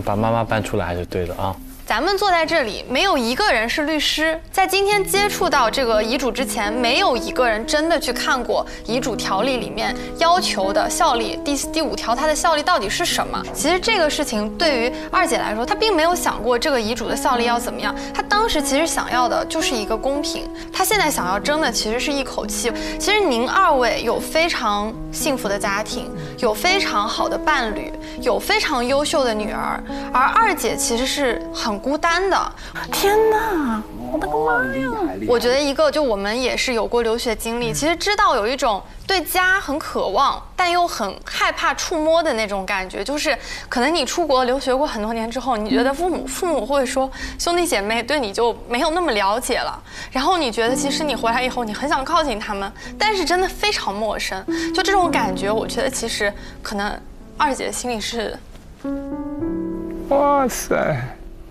把妈妈搬出来还是对的啊。咱们坐在这里，没有一个人是律师。在今天接触到这个遗嘱之前，没有一个人真的去看过遗嘱条例里面要求的效力，第5条它的效力到底是什么。其实这个事情对于二姐来说，她并没有想过这个遗嘱的效力要怎么样。她当时其实想要的就是一个公平。她现在想要争的其实是一口气。其实您2位有非常幸福的家庭，有非常好的伴侣，有非常优秀的女儿，而二姐其实是很孤单的。天哪，我的个妈呀！我觉得一个就我们也是有过留学经历，其实知道有一种对家很渴望，但又很害怕触摸的那种感觉，就是可能你出国留学过很多年之后，你觉得父母会说兄弟姐妹对你就没有那么了解了，然后你觉得其实你回来以后你很想靠近他们，但是真的非常陌生，就这种感觉，我觉得其实可能二姐心里是，哇塞。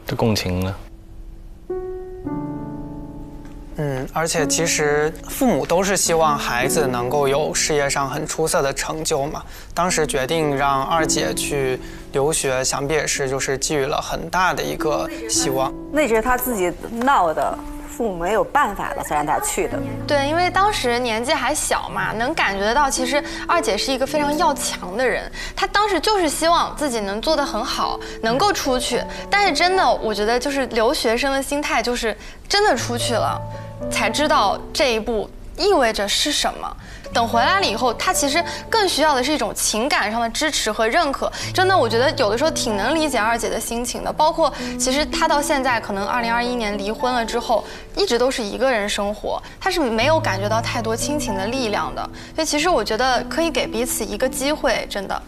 都共情了。而且其实父母都是希望孩子能够有事业上很出色的成就嘛。当时决定让二姐去留学，想必也是就是寄予了很大的一个希望。那是他自己闹的。父母没有办法了才让他去的。对，因为当时年纪还小嘛，能感觉得到，其实二姐是一个非常要强的人。她当时就是希望自己能做得很好，能够出去。但是真的，我觉得就是留学生的心态，就是真的出去了，才知道这一步意味着是什么。等回来了以后，他其实更需要的是一种情感上的支持和认可。真的，我觉得有的时候挺能理解二姐的心情的。包括其实她到现在可能2021年离婚了之后，一直都是一个人生活，她是没有感觉到太多亲情的力量的。所以其实我觉得可以给彼此一个机会，真的。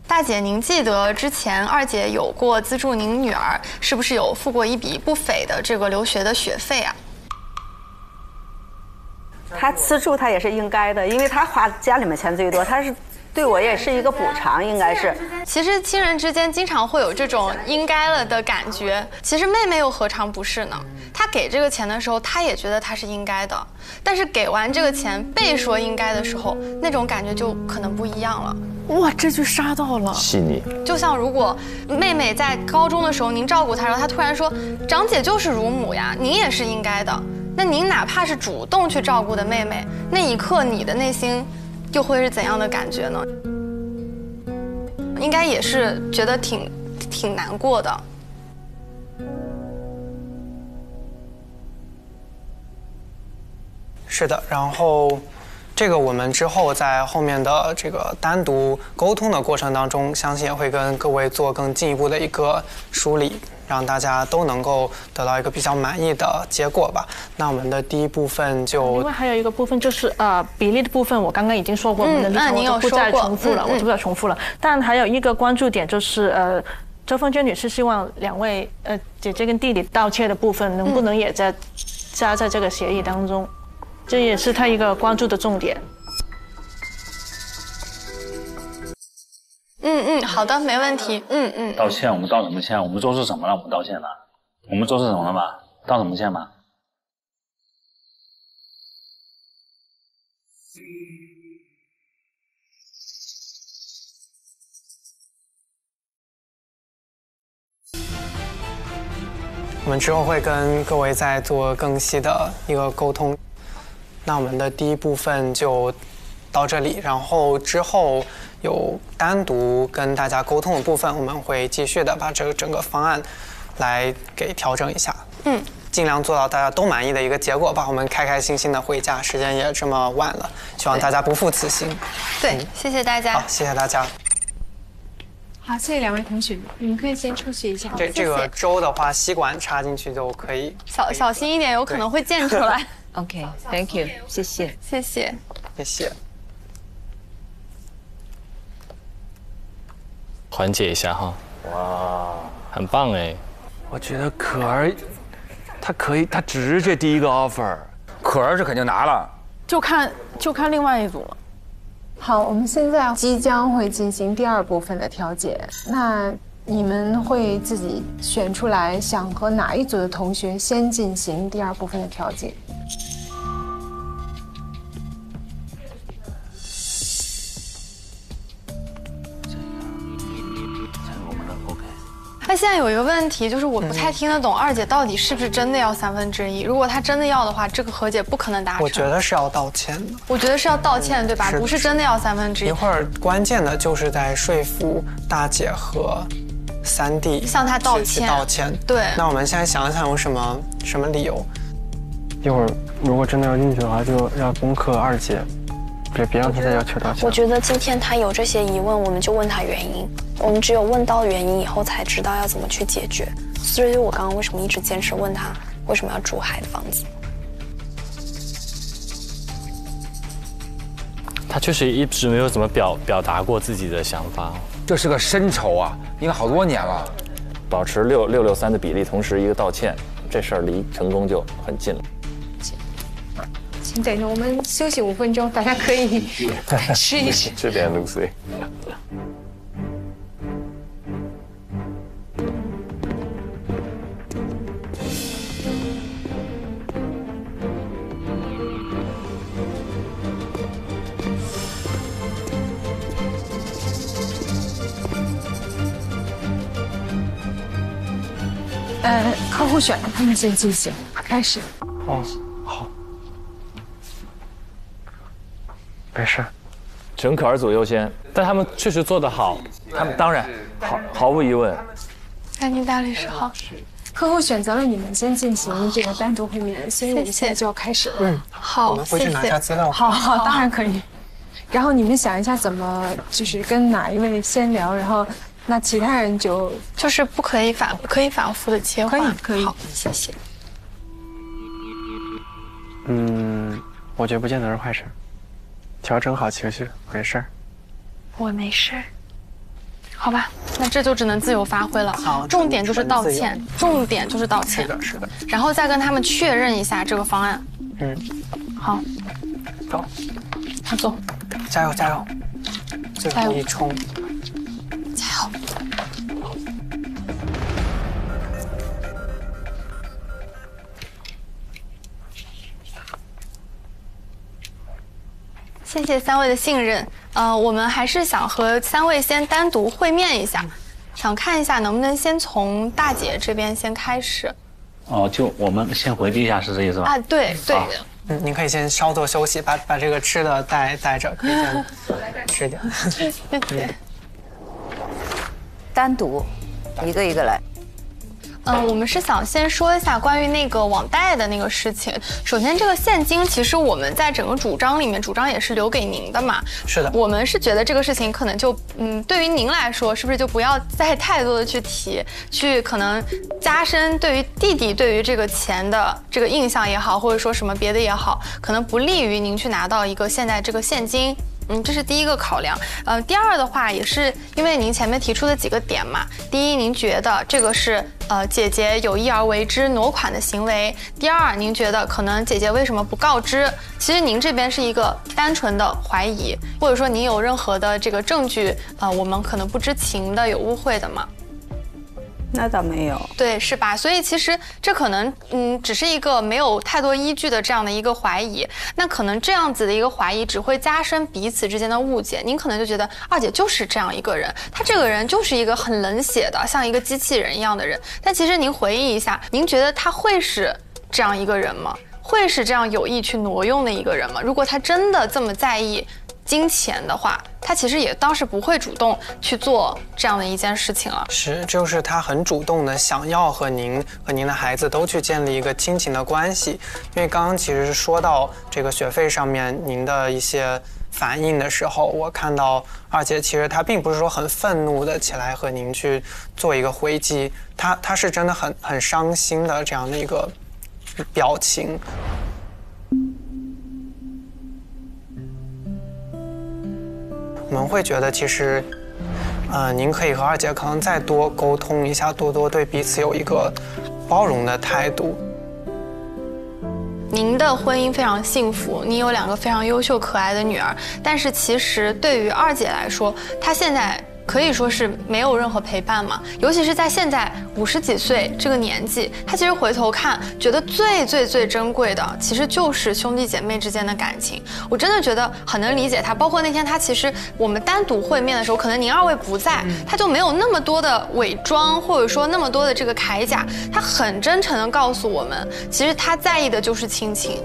大姐，您记得之前二姐有过资助您女儿，是不是有付过一笔不菲的这个留学的学费啊？他资助他也是应该的，因为他花家里面钱最多，他是对我也是一个补偿，应该是。其实亲人之间经常会有这种应该了的感觉，其实妹妹又何尝不是呢？她给这个钱的时候，她也觉得她是应该的，但是给完这个钱被说应该的时候，那种感觉就可能不一样了。哇，这句杀到了，细腻。就像如果妹妹在高中的时候您照顾她，然后她突然说长姐就是乳母呀，您也是应该的，那您哪怕是主动去照顾的妹妹，那一刻你的内心又会是怎样的感觉呢？应该也是觉得挺难过的。是的，然后这个我们之后在后面的这个单独沟通的过程当中，相信也会跟各位做更进一步的一个梳理，让大家都能够得到一个比较满意的结果吧。那我们的第一部分就另外还有一个部分就是比例的部分，我刚刚已经说过，我们的立场我就不再重复了，我就不再重复了。但还有一个关注点就是周凤娟女士希望2位姐姐跟弟弟道歉的部分，能不能也加在这个协议当中？这也是她一个关注的重点。好的，没问题。道歉，我们道什么歉？我们做错什么了？我们道歉了？我们做错什么了吗？道什么歉吗？我们之后会跟各位再做更细的一个沟通。那我们的第一部分就到这里，然后之后有单独跟大家沟通的部分，我们会继续的把这个整个方案来给调整一下。尽量做到大家都满意的一个结果吧。我们开开心心的回家，时间也这么晚了，希望大家不负此行。对，谢谢大家。好，谢谢大家。好，谢谢2位同学，你们可以先出去一下。这个粥的话，吸管插进去就可以。小心一点，有可能会溅出来。OK，Thank you， 谢谢，谢谢，谢谢。缓解一下哈。哇，很棒哎！我觉得可儿，他可以，他直接第一个 offer， 可儿是肯定拿了，就看另外一组了。好，我们现在即将会进行第2部分的调解。那你们会自己选出来，想和哪一组的同学先进行第2部分的调解？那现在有一个问题，就是我不太听得懂二姐到底是不是真的要1/3。如果她真的要的话，这个和解不可能达成。我觉得是要道歉的。我觉得是要道歉，对吧？不是真的要1/3。一会儿关键的就是在说服大姐和3弟向她道歉。道歉。对。那我们现在想一想有什么理由？一会儿如果真的要进去的话，就要攻克2姐。别让他再要求道歉。我觉得今天他有这些疑问，我们就问他原因。我们只有问到原因以后，才知道要怎么去解决。所以我刚刚为什么一直坚持问他为什么要住海的房子？他确实一直没有怎么表达过自己的想法。这是个深仇啊，应该好多年了。保持6:63的比例，同时一个道歉，这事儿离成功就很近了。请等着，我们休息5分钟，大家可以吃一吃，吃点东西。客户选他们先进行，开始。哦，好。没事，陈可儿组优先，但他们确实做得好，他们当然毫无疑问。安妮大律师好，客户选择了你们先进行这个单独会面，所以我们现在就要开始了。好，我们回去拿一下资料。好，当然可以。然后你们想一下怎么就是跟哪一位先聊，然后那其他人就是不可以反复的切换。可以。好，谢谢。我觉得不见得是坏事。调整好情绪，没事儿。我没事儿，好吧，那这就只能自由发挥了。好，重点就是道歉，重点就是道歉。是的。然后再跟他们确认一下这个方案。好，走，他走，加油，最后一冲，加油。谢谢3位的信任。我们还是想和3位先单独会面一下，想看一下能不能先从大姐这边先开始。哦，就我们先回地下室这意思吧？啊，对的。您可以先稍作休息，把这个吃的带着，可以先吃点。谢谢。单独，一个一个来。我们是想先说一下关于那个网贷的那个事情。首先，这个现金其实我们在整个主张里面，主张也是留给您的嘛。是的。我们是觉得这个事情可能就，对于您来说，是不是就不要再太多的去提，去可能加深对于弟弟对于这个钱的这个印象也好，或者说什么别的也好，可能不利于您去拿到一个现在这个现金。这是第一个考量。第二的话也是因为您前面提出的几个点嘛。第一，您觉得这个是姐姐有意而为之挪款的行为。第二，您觉得可能姐姐为什么不告知？其实您这边是一个单纯的怀疑，或者说您有任何的这个证据，我们可能不知情的有误会的吗？那倒没有，对，是吧？所以其实这可能，只是一个没有太多依据的这样的一个怀疑。那可能这样子的一个怀疑只会加深彼此之间的误解。您可能就觉得二姐就是这样一个人，她这个人就是一个很冷血的，像一个机器人一样的人。但其实您回忆一下，您觉得她会是这样一个人吗？会是这样有意去挪用的一个人吗？如果她真的这么在意金钱的话，他其实也当时不会主动去做这样的一件事情了。是，就是他很主动的想要和您的孩子都去建立一个亲情的关系。因为刚刚其实是说到这个学费上面您的一些反应的时候，我看到二姐其实她并不是说很愤怒的起来和您去做一个回击，她是真的很伤心的这样的一个表情。我们会觉得其实，您可以和二姐可能再多沟通一下，多对彼此有一个包容的态度。您的婚姻非常幸福，您有2个非常优秀可爱的女儿，但是其实对于二姐来说，她现在可以说是没有任何陪伴嘛，尤其是在现在50几岁这个年纪，她其实回头看，觉得最珍贵的，其实就是兄弟姐妹之间的感情。我真的觉得很能理解她，包括那天她其实我们单独会面的时候，可能您2位不在，她就没有那么多的伪装，或者说那么多的这个铠甲，她很真诚的告诉我们，其实她在意的就是亲情。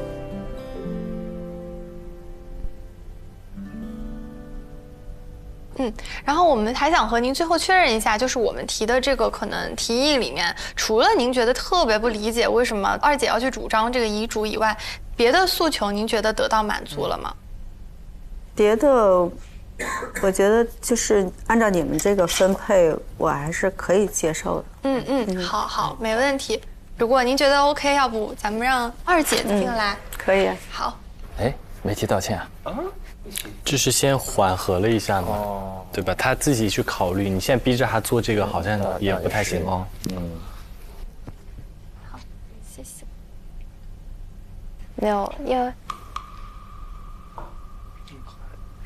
然后我们还想和您最后确认一下，就是我们提的这个可能提议里面，除了您觉得特别不理解为什么二姐要去主张这个遗嘱以外，别的诉求您觉得得到满足了吗？别的，我觉得就是按照你们这个分配，我还是可以接受的。好，没问题。如果您觉得 OK， 要不咱们让二姐进来？可以。好。哎，没提道歉啊？就是先缓和了一下嘛，对吧？他自己去考虑，你现在逼着他做这个，好像也不太行哦。好，谢谢。没有，因为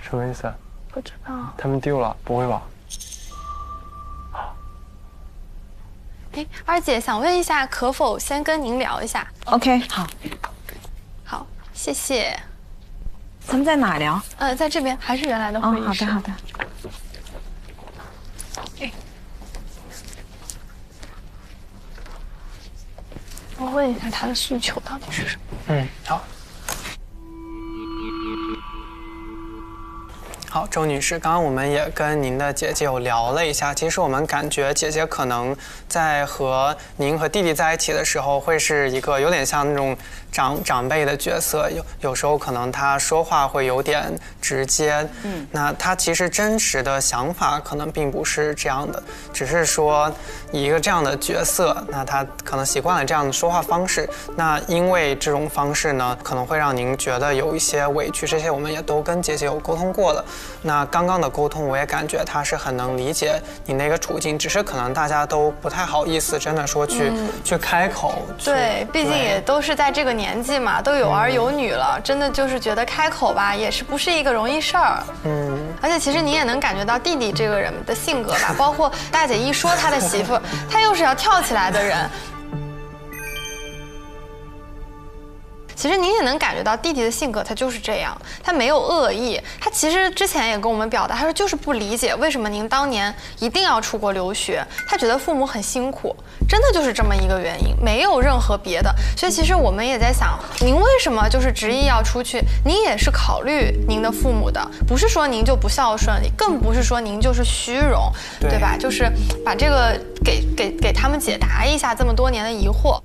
什么意思？不知道。他们丢了？不会吧？二姐想问一下，可否先跟您聊一下 ？OK， 好，谢谢。咱们在哪聊？在这边，还是原来的会议室。好的。我问一下他的诉求到底是什么？好。好，周女士，刚刚我们也跟您的姐姐有聊了一下，其实我们感觉姐姐可能在和您和弟弟在一起的时候，会是一个有点像那种长辈的角色，有时候可能她说话会有点直接，那她其实真实的想法可能并不是这样的，只是说以一个这样的角色，那她可能习惯了这样的说话方式，那因为这种方式呢，可能会让您觉得有一些委屈，这些我们也都跟姐姐有沟通过了。那刚刚的沟通，我也感觉她是很能理解你那个处境，只是可能大家都不太好意思，真的说去开口。对，毕竟也都是在这个年纪嘛，都有儿有女了，真的就是觉得开口吧，也是不是一个容易事儿。而且其实你也能感觉到弟弟这个人的性格吧，包括大姐一说他的媳妇，他又是要跳起来的人。其实您也能感觉到弟弟的性格，他就是这样，他没有恶意。他其实之前也跟我们表达，他说就是不理解为什么您当年一定要出国留学，他觉得父母很辛苦，真的就是这么一个原因，没有任何别的。所以其实我们也在想，您为什么就是执意要出去？您也是考虑您的父母的，不是说您就不孝顺，更不是说您就是虚荣，对吧？就是把这个给他们解答一下这么多年的疑惑。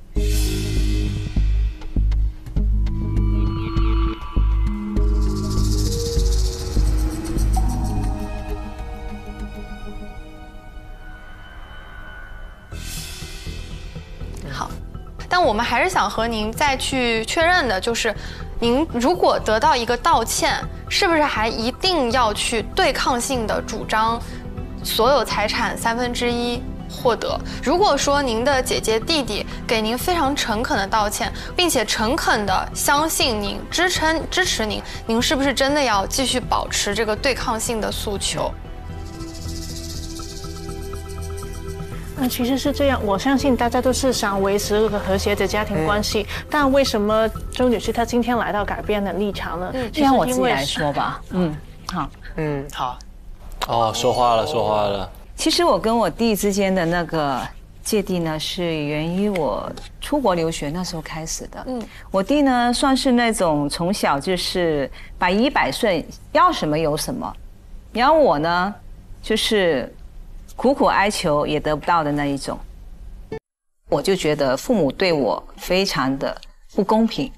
但我们还是想和您再去确认的，就是您如果得到一个道歉，是不是还一定要去对抗性的主张所有财产1/3获得？如果说您的姐姐弟弟给您非常诚恳的道歉，并且诚恳的相信您、支持您，您是不是真的要继续保持这个对抗性的诉求？其实是这样，我相信大家都是想维持一个和谐的家庭关系，但为什么周女士她今天来到改变的立场呢？先让我自己来说吧。好。好。哦，说话了。其实我跟我弟之间的那个芥蒂呢，是源于我出国留学那时候开始的。我弟呢算是那种从小就是百依百顺，要什么有什么，然后我呢就是苦苦哀求也得不到的那一种。我就觉得父母对我非常的不公平。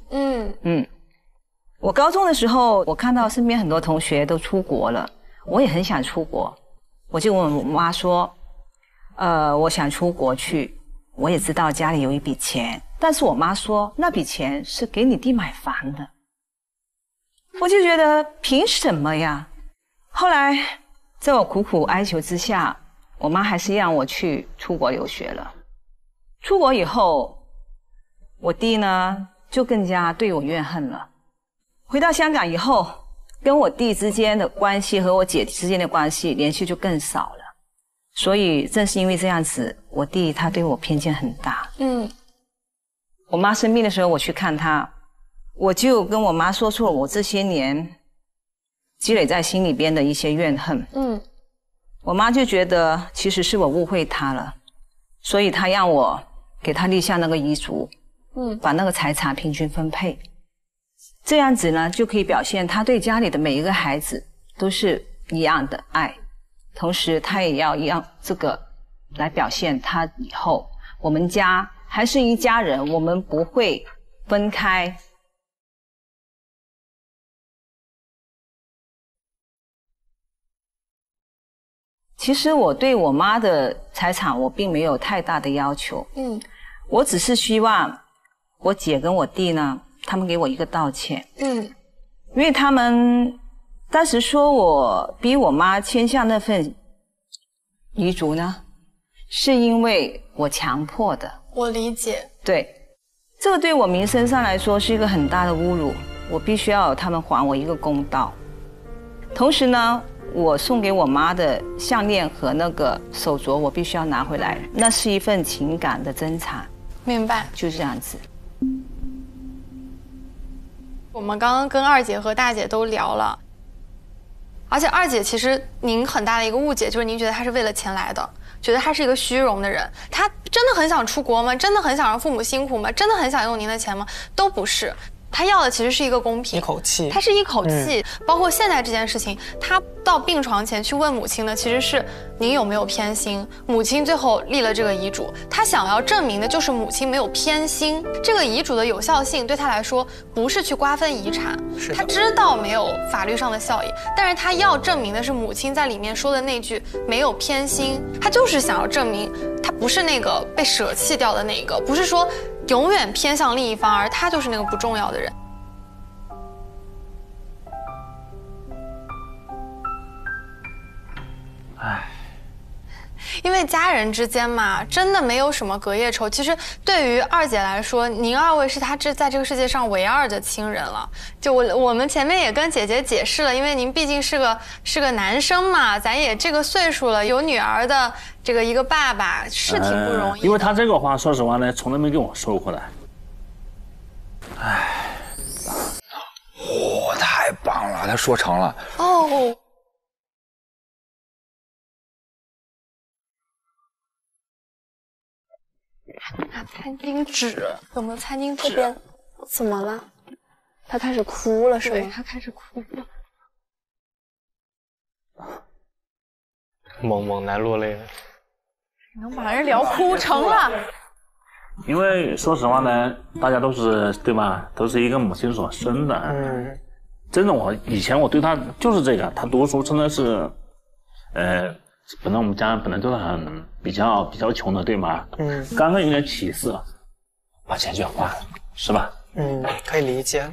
我高中的时候，我看到身边很多同学都出国了，我也很想出国。我就问我妈说，我想出国去，我也知道家里有一笔钱，但是我妈说那笔钱是给你弟买房的。我就觉得凭什么呀？后来在我苦苦哀求之下，我妈还是让我去出国留学了。出国以后，我弟呢就更加对我怨恨了。回到香港以后，跟我弟之间的关系和我姐之间的关系联系就更少了，所以正是因为这样子，我弟他对我偏见很大。我妈生病的时候，我去看她，我就跟我妈说出了我这些年积累在心里边的一些怨恨。我妈就觉得其实是我误会她了，所以她让我给她立下那个遗嘱，把那个财产平均分配。这样子呢，就可以表现他对家里的每一个孩子都是一样的爱，同时他也要让这个来表现他以后我们家还是一家人，我们不会分开。其实我对我妈的财产我并没有太大的要求，我只是希望我姐跟我弟呢，他们给我一个道歉。因为他们当时说我逼我妈签下那份遗嘱呢，是因为我强迫的。我理解。对，这个对我名声上来说是一个很大的侮辱，我必须要他们还我一个公道。同时呢，我送给我妈的项链和那个手镯，我必须要拿回来，那是一份情感的珍藏。明白。就是这样子。我们刚刚跟二姐和大姐都聊了，而且二姐其实您很大的一个误解就是您觉得她是为了钱来的，觉得她是一个虚荣的人。她真的很想出国吗？真的很想让父母辛苦吗？真的很想用您的钱吗？都不是。他要的其实是一个公平，一口气。他是一口气，包括现在这件事情，他到病床前去问母亲的其实是您有没有偏心。母亲最后立了这个遗嘱，他想要证明的就是母亲没有偏心。这个遗嘱的有效性对他来说不是去瓜分遗产，他知道没有法律上的效益，但是他要证明的是母亲在里面说的那句没有偏心，他就是想要证明他不是那个被舍弃掉的那个，不是说永远偏向另一方，而他就是那个不重要的人。因为家人之间嘛，真的没有什么隔夜仇。其实对于二姐来说，您二位是她在这个世界上唯二的亲人了。就我们前面也跟姐姐解释了，因为您毕竟是个男生嘛，咱也这个岁数了，有女儿的这个一个爸爸是挺不容易的。因为他这个话，说实话呢，从来没跟我说过的。太棒了，他说成了。哦。拿餐巾纸，有没有餐巾纸？这边怎么了？他开始哭了是吗？对，他开始哭了。猛男落泪了。能把人聊哭成了。因为说实话呢，大家都是对吧？都是一个母亲所生的。真的，以前我对他就是这个，他读书真的是，本来我们家本来都是比较穷的，对吗？刚刚有点起色，把钱就要花了，是吧？可以理解。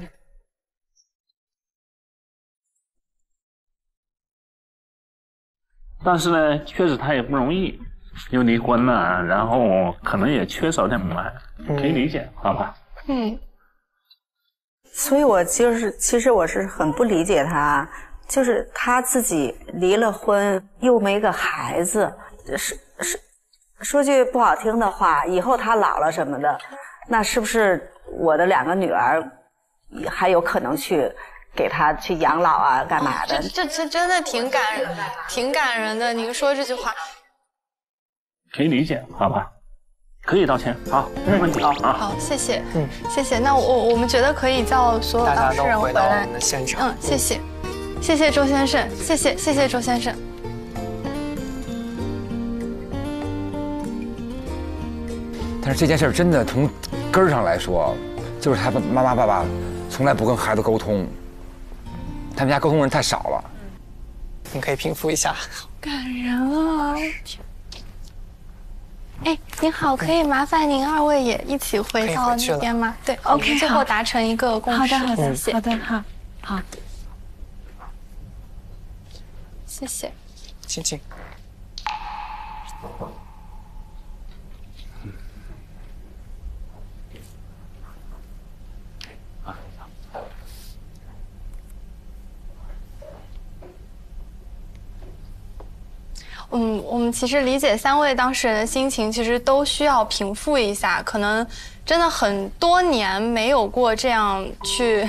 但是呢，确实他也不容易，又离婚了，然后可能也缺少点爱，可以理解，好吧？所以我其实我是很不理解他，就是他自己离了婚，又没个孩子，说句不好听的话，以后他老了什么的，那是不是我的2个女儿还有可能去给他去养老啊，干嘛的？这真的挺感人的。您说这句话，可以理解，好吧？可以道歉，好，没问题啊。好，谢谢，谢谢。那我们觉得可以叫所有当事人回来。大家都回到我们的现场。谢谢，谢谢周先生，谢谢周先生。但是这件事真的从根儿上来说，就是他妈妈爸爸从来不跟孩子沟通，他们家沟通人太少了。你可以平复一下。感人啊！哎，您好，可以麻烦您2位也一起回到那边吗？对 ，OK， 最后达成一个共识。好的，谢谢。好的，好，谢谢。请。我们其实理解3位当事人的心情，其实都需要平复一下。可能真的很多年没有过这样去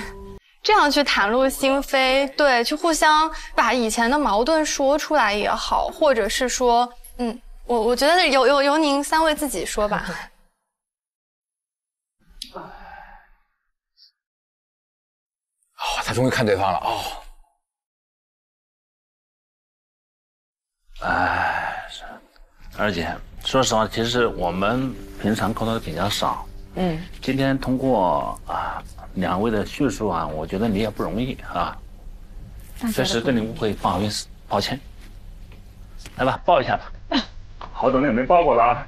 袒露心扉，对，去互相把以前的矛盾说出来也好，或者是说，我觉得由您3位自己说吧。他终于看对方了二姐，说实话，其实我们平常沟通的比较少。今天通过2位的叙述啊，我觉得你也不容易啊，确实对你误会，不好意思，抱歉。来吧，抱一下吧。好多年没抱过了啊。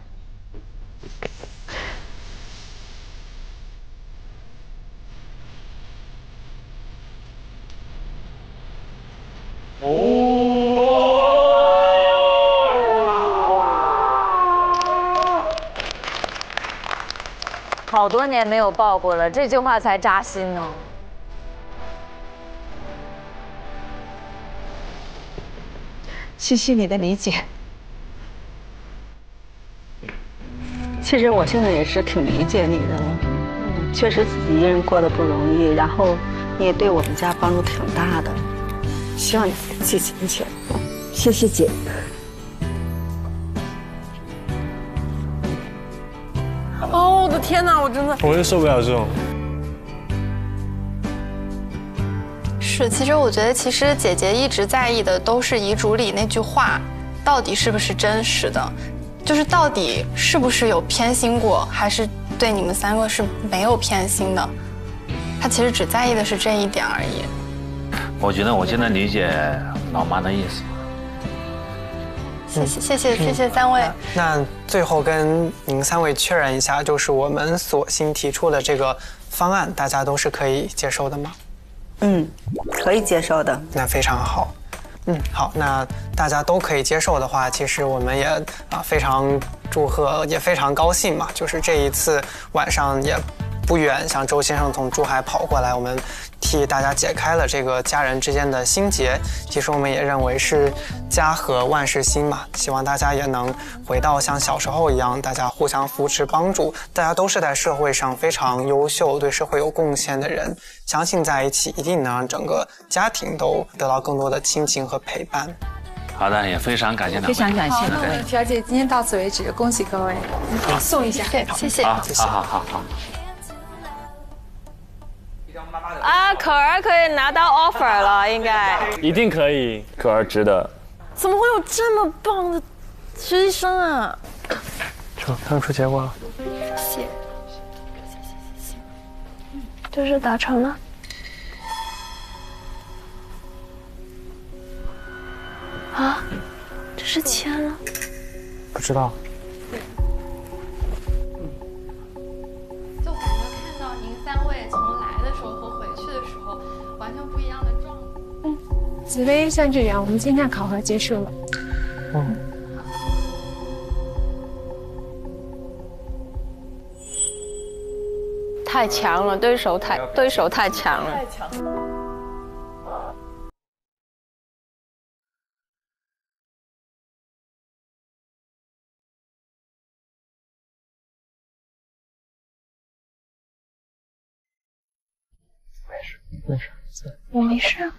好多年没有抱过了，这句话才扎心呢。谢谢你的理解。其实我现在也是挺理解你的，确实自己一个人过得不容易，然后你也对我们家帮助挺大的，希望你记进去。谢谢姐。哦，我的天哪，我真的，我就受不了这种。是，其实我觉得，姐姐一直在意的都是遗嘱里那句话，到底是不是真实的，就是到底是不是有偏心过，还是对你们3个是没有偏心的。她其实只在意的是这一点而已。我觉得我现在理解老妈的意思。谢谢3位。那最后跟您3位确认一下，就是我们所新提出的这个方案，大家都是可以接受的吗？可以接受的。那非常好。好，那大家都可以接受的话，其实我们也非常祝贺，也非常高兴嘛。就是这一次晚上也不远，像周先生从珠海跑过来，我们替大家解开了这个家人之间的心结。其实我们也认为是家和万事兴嘛，希望大家也能回到像小时候一样，大家互相扶持帮助，大家都是在社会上非常优秀，对社会有贡献的人，相信在一起一定能让整个家庭都得到更多的亲情和陪伴。好的，也非常感谢两位。非常感谢。那我们调解今天到此为止，恭喜各位，送一下，谢谢。好。可儿可以拿到 offer 了，应该一定可以，可儿值得。怎么会有这么棒的实习生啊？看出结果了。谢。这是达成了。啊，这是签了？不知道。就我们看到您3位从来的时候和回去的时候完全不一样的状态。紫薇、向志远，我们今天考核结束了。太强了，对手太强了。没事，我没事。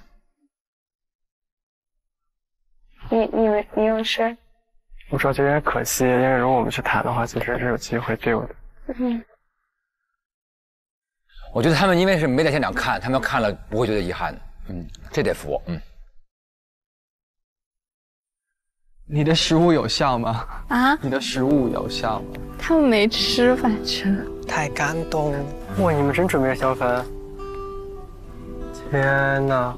你有事？我主要觉得有点可惜，因为如果我们去谈的话，其实是有机会对我的。我觉得他们因为是没在现场看，他们要看了不会觉得遗憾的。这得服。你的食物有效吗？啊？你的食物有效吗？他们没吃，反正。太感动了！哇，你们真准备相分？天哪！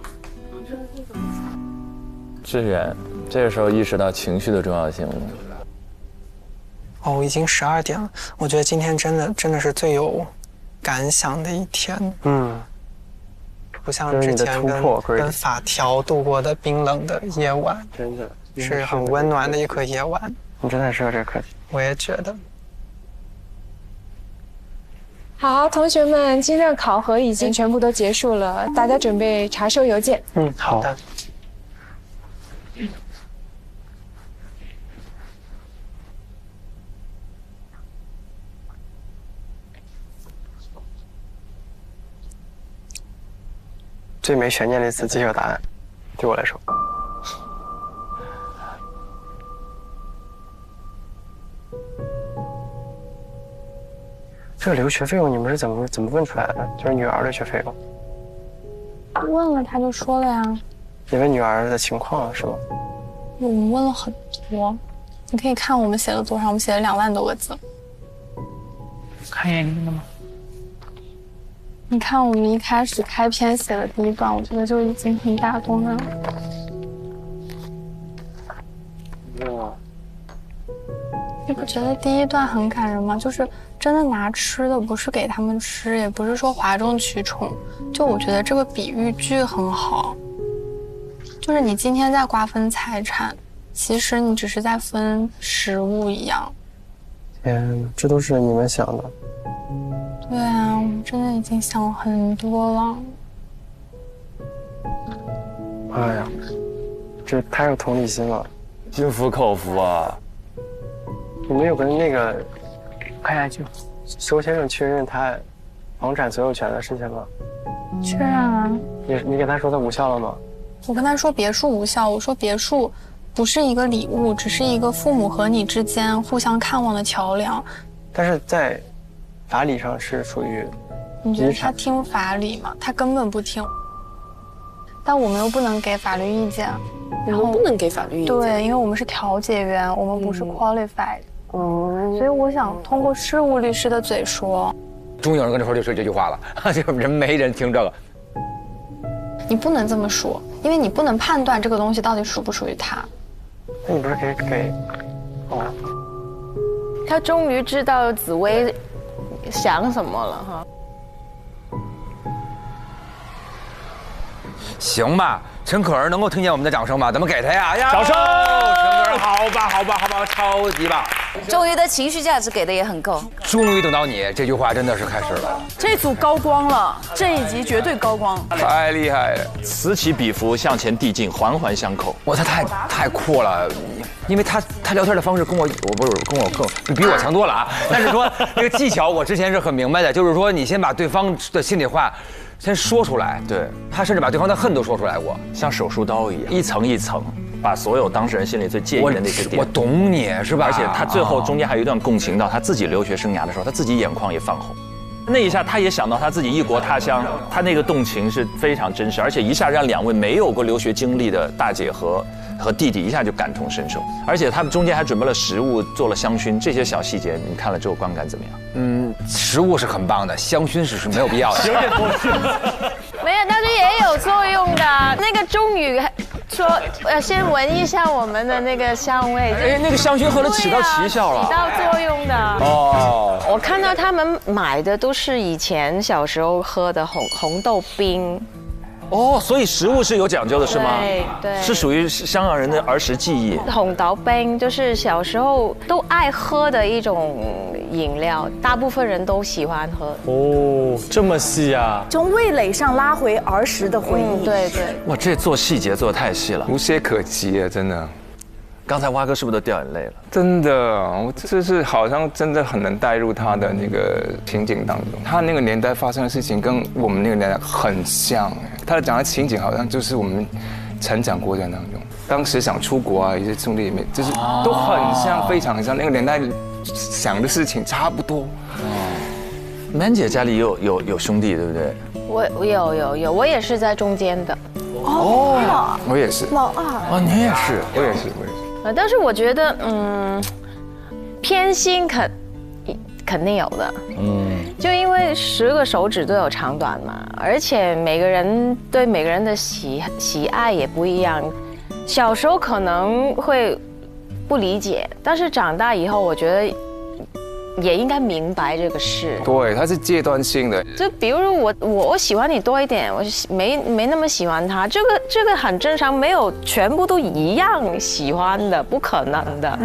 志远，这个时候意识到情绪的重要性了。哦，已经12点了，我觉得今天真的是最有感想的一天。不像之前跟法条度过的冰冷的夜晚，真的是很温暖的一个夜晚。你真的很适合这个课题。我也觉得。好，同学们，今天的考核已经全部都结束了，大家准备查收邮件。好的。最没悬念的一次揭晓答案，对我来说。这个留学费用你们是怎么问出来的？就是女儿的学费用。问了他就说了呀。你问女儿的情况是吗？我们问了很多，你可以看我们写了多少，我们写了2万多个字。看眼睛了吗？你看我们一开始开篇写的第一段，我觉得就已经很打动人了。你不觉得第一段很感人吗？就是真的拿吃的，不是给他们吃，也不是说哗众取宠，就我觉得这个比喻句很好。就是你今天在瓜分财产，其实你只是在分食物一样。天，这都是你们想的。对啊，我们真的已经想很多了。哎呀，这太有同理心了，心服口服啊！你们有跟那个看下去，周先生确认他房产所有权的事情吗？确认啊。你给他说他无效了吗？我跟他说别墅无效，我说别墅不是一个礼物，只是一个父母和你之间互相看望的桥梁。但是在法理上是属于。你觉得他听法理吗？他根本不听。但我们又不能给法律意见，我们不能给法律意见。对，因为我们是调解员，我们不是 qualified。所以我想通过事务律师的嘴说。终于有人跟他说这句话了，这人没人听这个。你不能这么说，因为你不能判断这个东西到底属不属于他。那你不是可以给？哦。他终于知道紫薇想什么了哈。行吧，陈可儿能够听见我们的掌声吗？咱们给他呀！掌声！陈可儿，好吧，超级棒！终于的情绪价值给的也很够。终于等到你，这句话真的是开始了。这组高光了，这一集绝对高光，太厉害了！此起彼伏，向前递进，环环相扣。哇，他太酷了，因为他聊天的方式跟我比我强多了啊。但是说那个技巧，我之前是很明白的，就是说你先把对方的心里话。先说出来，对他甚至把对方的恨都说出来过，像手术刀一样，一层一层，把所有当事人心里最介意的那些点。我懂你是吧？而且他最后中间还有一段共情到他自己留学生涯的时候，他自己眼眶也泛红。那一下他也想到他自己异国他乡，他那个动情是非常真实，而且一下让2位没有过留学经历的大姐和弟弟一下就感同身受。而且他们中间还准备了食物，做了香薰，这些小细节你看了之后观感怎么样？食物是很棒的，香薰是没有必要的。有点多余。没有，但是也有作用的。那个钟宇说，先闻一下我们的那个香味。那个香薰后来起到奇效了，起到作用的。哦，我看到他们买的都是以前小时候喝的红豆冰。哦，所以食物是有讲究的，是吗？对，是属于香港人的儿时记忆。红豆冰就是小时候都爱喝的一种饮料，大部分人都喜欢喝。哦，这么细啊！从味蕾上拉回儿时的回忆。对对。哇，这做细节做得太细了，无懈可击啊，真的。刚才蛙哥是不是都掉眼泪了？真的，我就是好像真的很能带入他的那个情景当中。他那个年代发生的事情跟我们那个年代很像，他讲的情景好像就是我们成长过程当中，当时想出国啊，一些兄弟姐妹，就是都很像，非常像那个年代想的事情差不多。曼姐家里有兄弟对不对？我有，我也是在中间的。哦，我也是。老二。哦，你也是，我也是。但是我觉得，偏心肯定有的。就因为10个手指都有长短嘛，而且每个人对每个人的喜爱也不一样。小时候可能会不理解，但是长大以后，我觉得也应该明白这个事。对，它是阶段性的。就比如我喜欢你多一点，我没那么喜欢他，这个很正常，没有全部都一样喜欢的，不可能的。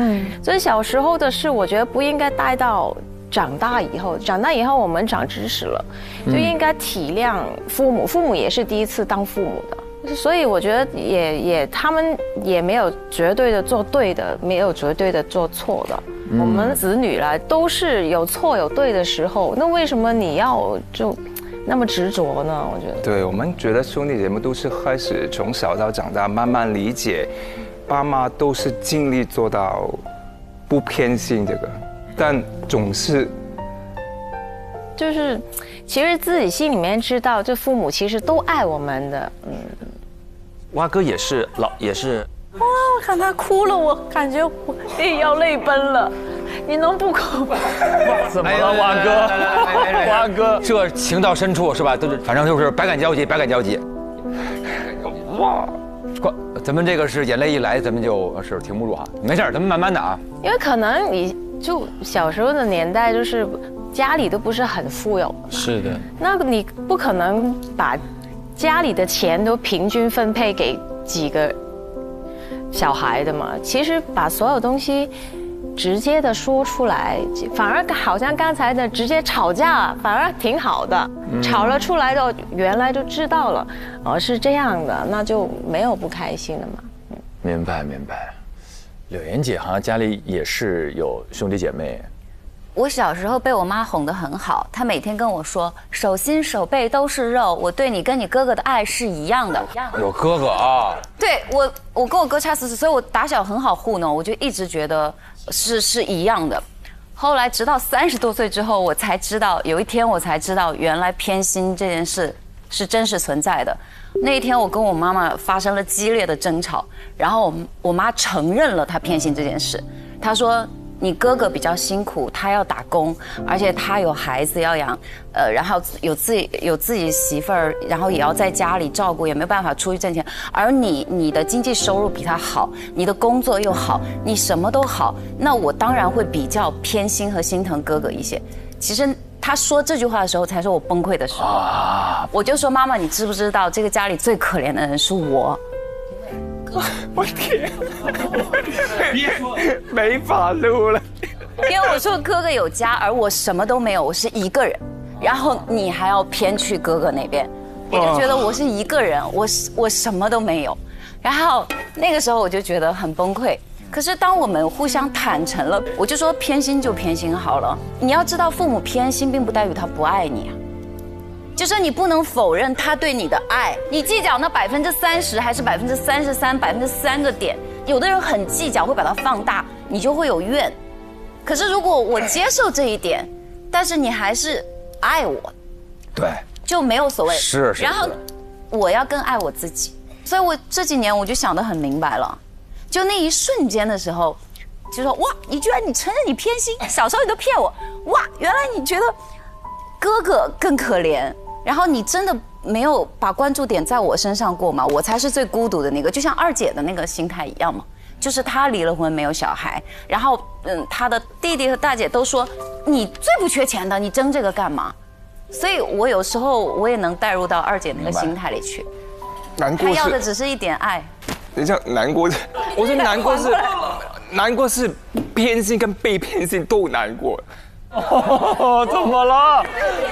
所以小时候的事，我觉得不应该带到长大以后。长大以后我们长知识了，就应该体谅父母，父母也是第一次当父母的。所以我觉得他们也没有绝对的做对的，没有绝对的做错的。我们子女啦都是有错有对的时候，那为什么你要就那么执着呢？我觉得。对，我们觉得兄弟姐妹都是开始从小到长大慢慢理解，爸妈都是尽力做到不偏心这个，但总是就是其实自己心里面知道，这父母其实都爱我们的。蛙哥也是哇，我看他哭了，我感觉我也要泪奔了。你能不哭吗？怎么了，蛙哥？蛙哥，这情到深处是吧？都是，反正就是百感交集。哇，咱们这个是眼泪一来，咱们就是停不住哈。没事，咱们慢慢的啊。因为可能你就小时候的年代，就是家里都不是很富有。是的。那你不可能把家里的钱都平均分配给几个小孩的嘛。其实把所有东西直接的说出来，反而好像刚才的直接吵架反而挺好的。吵了出来的原来就知道了，是这样的，那就没有不开心的嘛。明白。柳岩姐好像家里也是有兄弟姐妹。我小时候被我妈哄得很好，她每天跟我说，手心手背都是肉，我对你跟你哥哥的爱是一样的。有哥哥啊？对，我跟我哥差4岁，所以我打小很好糊弄，我就一直觉得是一样的。后来直到30多岁之后，我才知道，有一天我才知道，原来偏心这件事是真实存在的。那一天我跟我妈妈发生了激烈的争吵，然后我妈承认了她偏心这件事，她说，你哥哥比较辛苦，他要打工，而且他有孩子要养，然后有自己媳妇儿，然后也要在家里照顾，也没有办法出去挣钱。而你的经济收入比他好，你的工作又好，你什么都好，那我当然会比较偏心和心疼哥哥一些。其实他说这句话的时候，才是我崩溃的时候。我就说，妈妈，你知不知道这个家里最可怜的人是我？我天！别说，没法录了。因为我说哥哥有家，而我什么都没有，我是一个人。然后你还要偏去哥哥那边，我就觉得我是一个人，我什么都没有。然后那个时候我就觉得很崩溃。可是当我们互相坦诚了，我就说偏心就偏心好了。你要知道，父母偏心并不代表他不爱你啊。就是你不能否认他对你的爱，你计较那30%还是33%、3个点，有的人很计较，会把它放大，你就会有怨。可是如果我接受这一点，但是你还是爱我，对，就没有所谓。是。然后我要更爱我自己，所以我这几年我就想得很明白了，就那一瞬间的时候，就说哇，你居然你承认你偏心，小时候你都骗我，哇，原来你觉得哥哥更可怜。然后你真的没有把关注点在我身上过吗？我才是最孤独的那个，就像二姐的那个心态一样嘛。就是她离了婚，没有小孩，然后她的弟弟和大姐都说你最不缺钱的，你争这个干嘛？所以我有时候我也能带入到二姐那个心态里去。难过是他要的只是一点爱。等一下，难过是，我说难过是偏心跟被偏心都难过。哦，怎么了，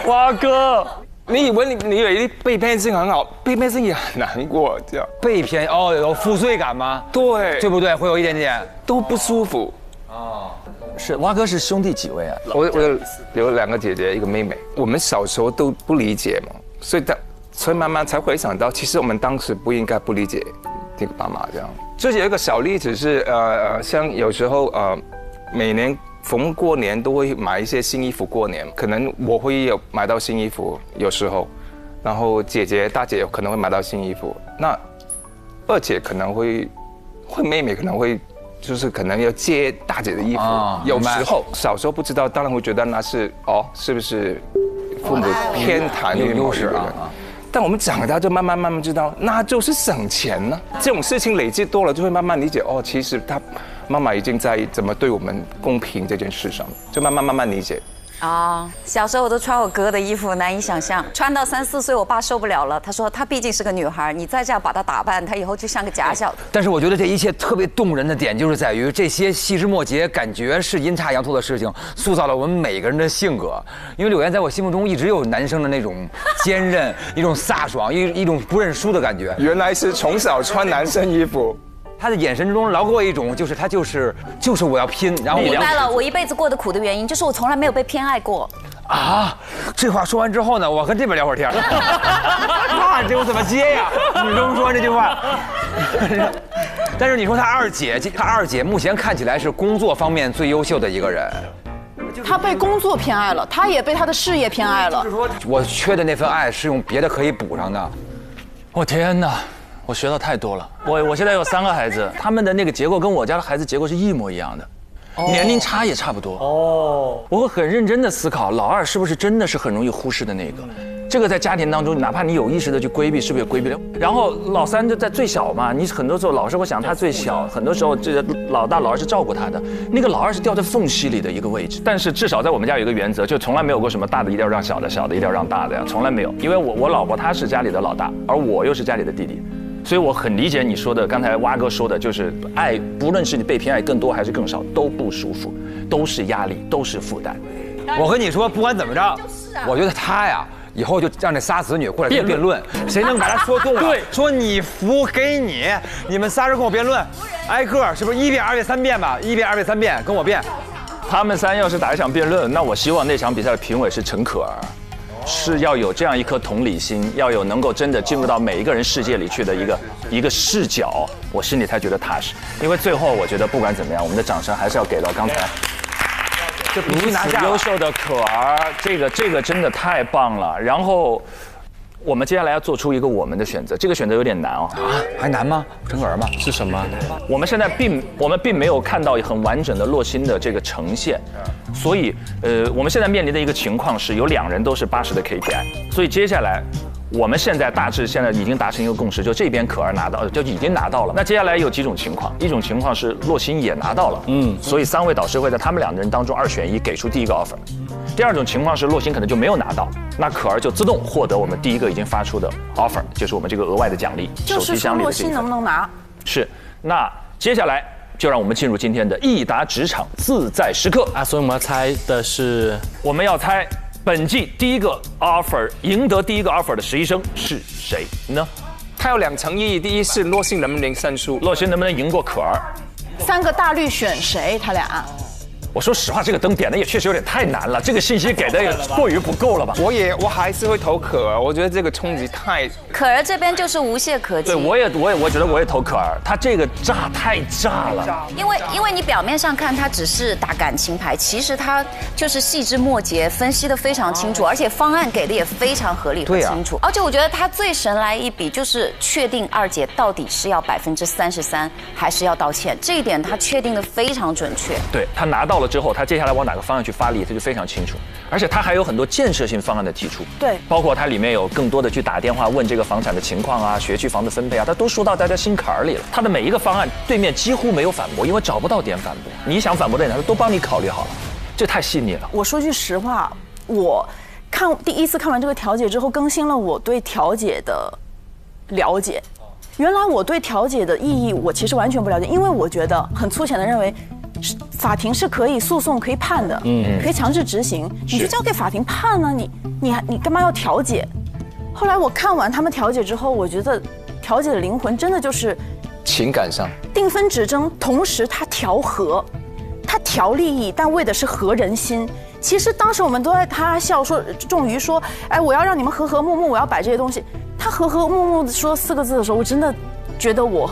蛙哥？你以为你以为被偏心很好，被偏心也很难过，这样被偏哦，有负罪感吗？对，对不对？会有一点点都不舒服。哦，是蛙哥是兄弟几位啊？我有2个姐姐，1个妹妹。我们小时候都不理解嘛，所以慢慢才回想到，其实我们当时不应该不理解这个爸妈这样。就是有一个小例子是像有时候每年逢过年都会买一些新衣服过年，可能我会有买到新衣服，有时候，然后大姐可能会买到新衣服，那2姐可能会妹妹可能会就是可能要借大姐的衣服，有时候小时候不知道，当然会觉得那是是不是父母偏袒于某人啊？但我们长大就慢慢知道，那就是省钱呢。这种事情累积多了，就会慢慢理解其实他妈妈已经在怎么对我们公平这件事上，就慢慢理解。小时候我都穿我哥的衣服，难以想象。穿到3、4岁，我爸受不了了，他说她毕竟是个女孩，你再这样把她打扮，她以后就像个假小子。但是我觉得这一切特别动人的点，就是在于这些细枝末节，感觉是阴差阳错的事情，塑造了我们每个人的性格。因为柳岩在我心目中一直有男生的那种坚韧，一种飒爽，一种不认输的感觉。原来是从小穿男生衣服。他的眼神中饶过一种，就是他就是我要拼，然后明白了，我一辈子过得苦的原因，就是我从来没有被偏爱过。这话说完之后呢，我跟这边聊会儿天。那这我怎么接呀？女生说完这句话，但是你说他二姐目前看起来是工作方面最优秀的一个人。他被工作偏爱了，他也被他的事业偏爱了。我缺的那份爱是用别的可以补上的。我天哪！我学到太多了。我现在有3个孩子，他们的那个结构跟我家的孩子结构是一模一样的，年龄差也差不多。我会很认真的思考，老2是不是真的是很容易忽视的那个？这个在家庭当中，哪怕你有意识的去规避，是不是也规避了？然后老3就在最小嘛，你很多时候老是会想他最小，很多时候这老大老2是照顾他的，那个老2是掉在缝隙里的一个位置。但是至少在我们家有一个原则，就从来没有过什么大的一定要让小的，小的一定要让大的呀，从来没有。因为我老婆她是家里的老大，而我又是家里的弟弟。所以我很理解你说的，刚才蛙哥说的，就是爱，不论是你被偏爱更多还是更少，都不舒服，都是压力，都是负担。我跟你说，不管怎么着，我觉得他呀，以后就让这仨子女过来辩论，谁能把他说动了？对，说你服给你，你们仨人跟我辩论，挨个是不是1辩2辩3辩吧？1辩2辩3辩，跟我辩。他们3要是打一场辩论，那我希望那场比赛的评委是陈可儿。是要有这样一颗同理心，要有能够真的进入到每一个人世界里去的一个视角，我心里才觉得踏实。因为最后我觉得不管怎么样，我们的掌声还是要给到刚才这如此优秀的可儿，这个真的太棒了。然后我们接下来要做出一个我们的选择，这个选择有点难还难吗？陈可儿吗？是什么？我们现在并没有看到很完整的洛欣的这个呈现。所以，我们现在面临的一个情况是有2人都是80的 KPI， 所以接下来我们现在大致现在已经达成一个共识，就这边可儿拿到，就已经拿到了。那接下来有几种情况，一种情况是洛欣也拿到了，所以3位导师会在他们2个人当中2选1给出第一个 offer。第2种情况是洛欣可能就没有拿到，那可儿就自动获得我们第一个已经发出的 offer， 就是我们这个额外的奖励，手机箱里的这一份。洛欣能不能拿？是，那接下来。就让我们进入今天的益达职场自在时刻所以我们要猜的是，我们要猜本季第一个 offer 赢得第一个 offer 的实习生是谁呢？它有2层意义，第一是洛欣能不能胜出，洛欣能不能赢过可儿？3个大绿选谁？他俩？我说实话，这个灯点的也确实有点太难了，这个信息给的也过于不够了吧？我还是会投可儿，我觉得这个冲击太……可儿这边就是无懈可击。对，我觉得我也投可儿，他这个炸太炸了。因为你表面上看他只是打感情牌，其实他就是细枝末节分析的非常清楚，而且方案给的也非常合理和清楚。而且我觉得他最神来一笔就是确定2姐到底是要33%还是要道歉，这一点他确定的非常准确。对，他拿到了之后，他接下来往哪个方向去发力，他就非常清楚。而且他还有很多建设性方案的提出，对，包括它里面有更多的去打电话问这个房产的情况啊，学区房的分配啊，他都说到大家心坎儿里了。他的每一个方案，对面几乎没有反驳，因为找不到点反驳。你想反驳的点，他都帮你考虑好了，这太细腻了。我说句实话，我第一次看完这个调解之后，更新了我对调解的了解。原来我对调解的意义，我其实完全不了解，因为我觉得很粗浅的认为，法庭是可以诉讼、可以判的，可以强制执行，你就交给法庭判了，你干嘛要调解？后来我看完他们调解之后，我觉得调解的灵魂真的就是情感上定分止争，同时它调和，它调利益，但为的是和人心。其实当时我们都在哈哈笑说，仲瑜说，哎，我要让你们和和睦睦，我要摆这些东西。他和和睦睦的说4个字的时候，我真的觉得我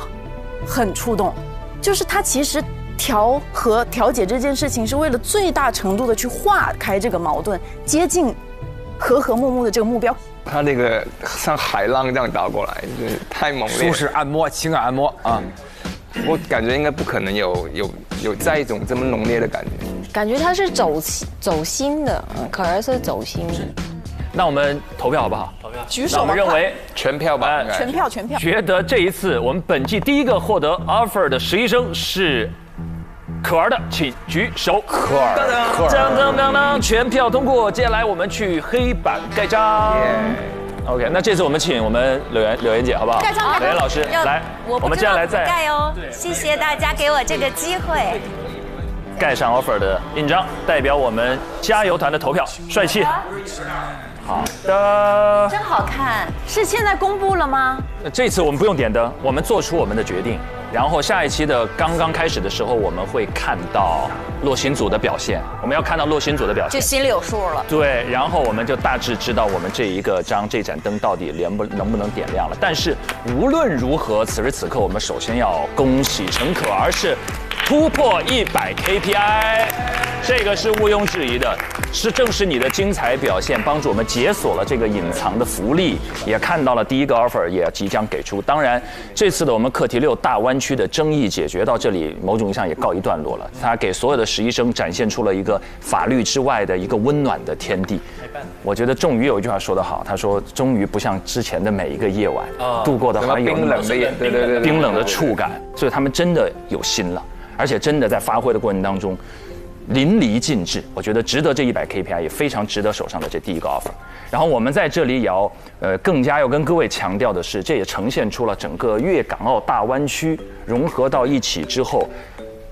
很触动。就是他其实调和调解这件事情，是为了最大程度的去化开这个矛盾，接近和和睦睦的这个目标。他那个像海浪这样打过来，就是太猛烈。舒适按摩，情感按摩啊。我感觉应该不可能有再一种这么浓烈的感觉。感觉他是走心的，可儿是走心的。那我们投票好不好？投票。举手。那我们认为全票吧。全票。觉得这一次我们本季第一个获得 offer 的实习生是可儿的，请举手。可儿，全票通过。接下来我们去黑板盖章。OK， 那这次我们请我们柳岩姐好不好？盖章，柳岩老师来，我们接下来再盖哦。谢谢大家给我这个机会。盖上 offer 的印章，代表我们加油团的投票，帅气。好的，真好看。是现在公布了吗？这次我们不用点灯，我们做出我们的决定。然后下一期的刚刚开始的时候，我们会看到洛星组的表现，我们要看到洛星组的表现，就心里有数了。对，然后我们就大致知道我们这盏灯到底能不能点亮了。但是无论如何，此时此刻我们首先要恭喜陈可儿是突破100 KPI， 这个是毋庸置疑的，正是你的精彩表现，帮助我们解锁了这个隐藏的福利，也看到了第一个 offer 也即将给出。当然，这次的我们课题6大湾区的争议解决到这里，某种意义上也告一段落了。它给所有的实习生展现出了一个法律之外的一个温暖的天地。我觉得仲瑜有一句话说得好，他说终于不像之前的每一个夜晚度过的好像有冰冷的夜，对，冰冷的触感，所以他们真的有心了。而且真的在发挥的过程当中，淋漓尽致，我觉得值得这100 KPI， 也非常值得手上的这第一个 offer。然后我们在这里也要更加要跟各位强调的是，这也呈现出了整个粤港澳大湾区融合到一起之后，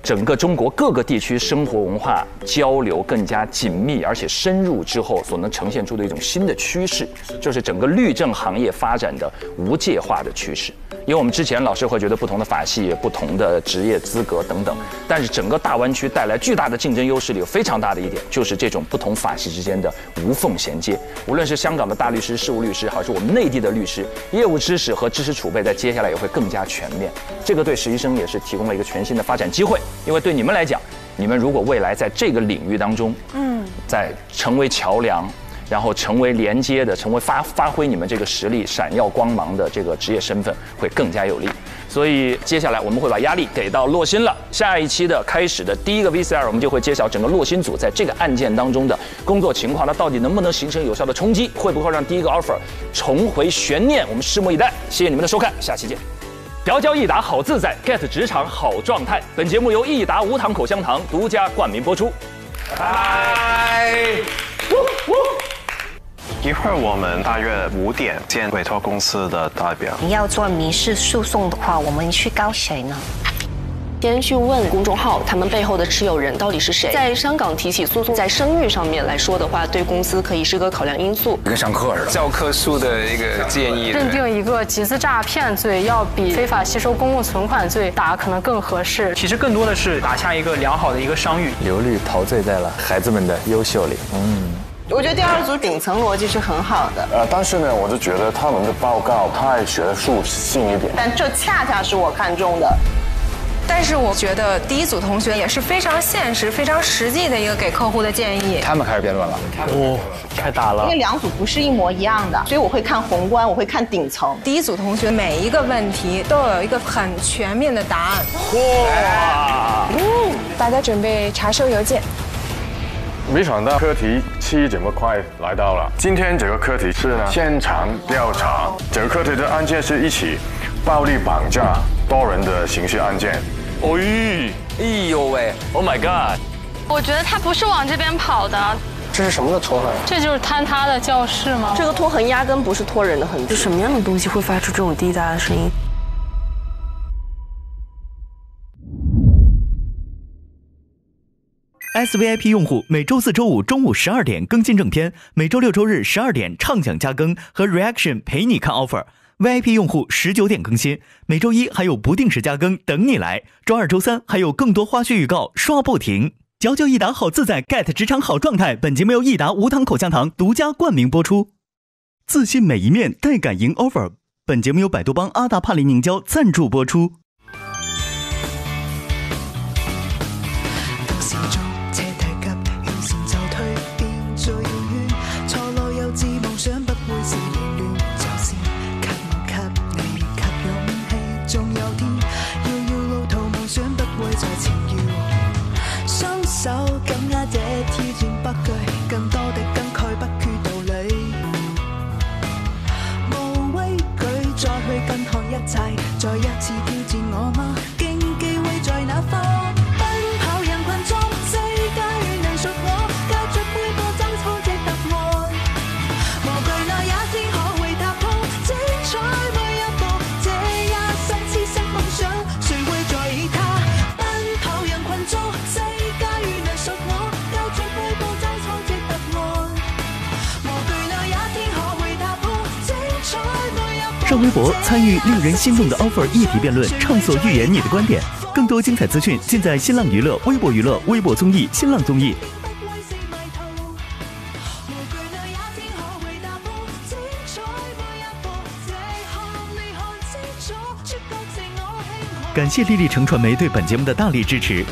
整个中国各个地区生活文化交流更加紧密而且深入之后所能呈现出的一种新的趋势，就是整个律政行业发展的无界化的趋势。因为我们之前老是会觉得不同的法系、不同的职业资格等等，但是整个大湾区带来巨大的竞争优势里有非常大的一点，就是这种不同法系之间的无缝衔接。无论是香港的大律师、事务律师，还是我们内地的律师，业务知识和知识储备在接下来也会更加全面。这个对实习生也是提供了一个全新的发展机会，因为对你们来讲，你们如果未来在这个领域当中，在成为桥梁，然后成为连接的，成为发挥你们这个实力闪耀光芒的这个职业身份会更加有利。所以接下来我们会把压力给到洛星了。下一期的开始的第一个 VCR， 我们就会揭晓整个洛星组在这个案件当中的工作情况，它到底能不能形成有效的冲击，会不会让第一个 offer 重回悬念？我们拭目以待。谢谢你们的收看，下期见。调教益达好自在 ，get 职场好状态。本节目由益达无糖口香糖独家冠名播出。拜。一会儿我们大约5点见委托公司的代表。你要做民事诉讼的话，我们去告谁呢？先去问公众号他们背后的持有人到底是谁。在香港提起诉讼，在声誉上面来说的话，对公司可以是个考量因素。跟上课似的，教科书的一个建议。认定一个集资诈骗罪要比非法吸收公共存款罪打可能更合适。其实更多的是打下一个良好的一个商誉。流利陶醉在了孩子们的优秀里。我觉得第二组顶层逻辑是很好的。但是呢，我就觉得他们的报告太学术性一点。但这恰恰是我看中的。但是我觉得第一组同学也是非常现实、非常实际的一个给客户的建议。他们开始辩论了，开打了。因为2组不是一模一样的，所以我会看宏观，我会看顶层。第一组同学每一个问题都有一个很全面的答案。大家准备查收邮件。没想到课题7这么快来到了。今天这个课题是现场调查，这个课题的案件是一起暴力绑架多人的刑事案件。哎呦喂 ，Oh my God！ 我觉得他不是往这边跑的，这是什么的拖痕？这就是坍塌的教室吗？这个拖痕压根不是拖人的痕迹。什么样的东西会发出这种滴答的声音？SVIP 用户每周4、周5中午12点更新正片，每周6、周日12点畅享加更和 Reaction 陪你看 offer。VIP 用户19点更新，每周1还有不定时加更等你来，周2、周3还有更多花絮预告刷不停。99益达好自在 ，get 职场好状态。本节目由益达无糖口香糖独家冠名播出。自信每一面，带感赢 offer。本节目由百度帮阿达帕林凝胶赞助播出。再一次挑戰我嗎？競技會在哪方？奔跑人群中，世界能屬我，交出杯波爭錯這答案。無懼那也天可會踏破，精彩每一步，這一生痴心夢想，誰會在意它？奔跑人群中，世界能屬我，交出杯波爭錯這答案。無懼那也天可會踏破，精彩每一步。上微博参与令人心动的 offer 议题辩论，畅所欲言你的观点。更多精彩资讯尽在新浪娱乐、微博娱乐、微博综艺、新浪综艺。感谢丽丽城传媒对本节目的大力支持。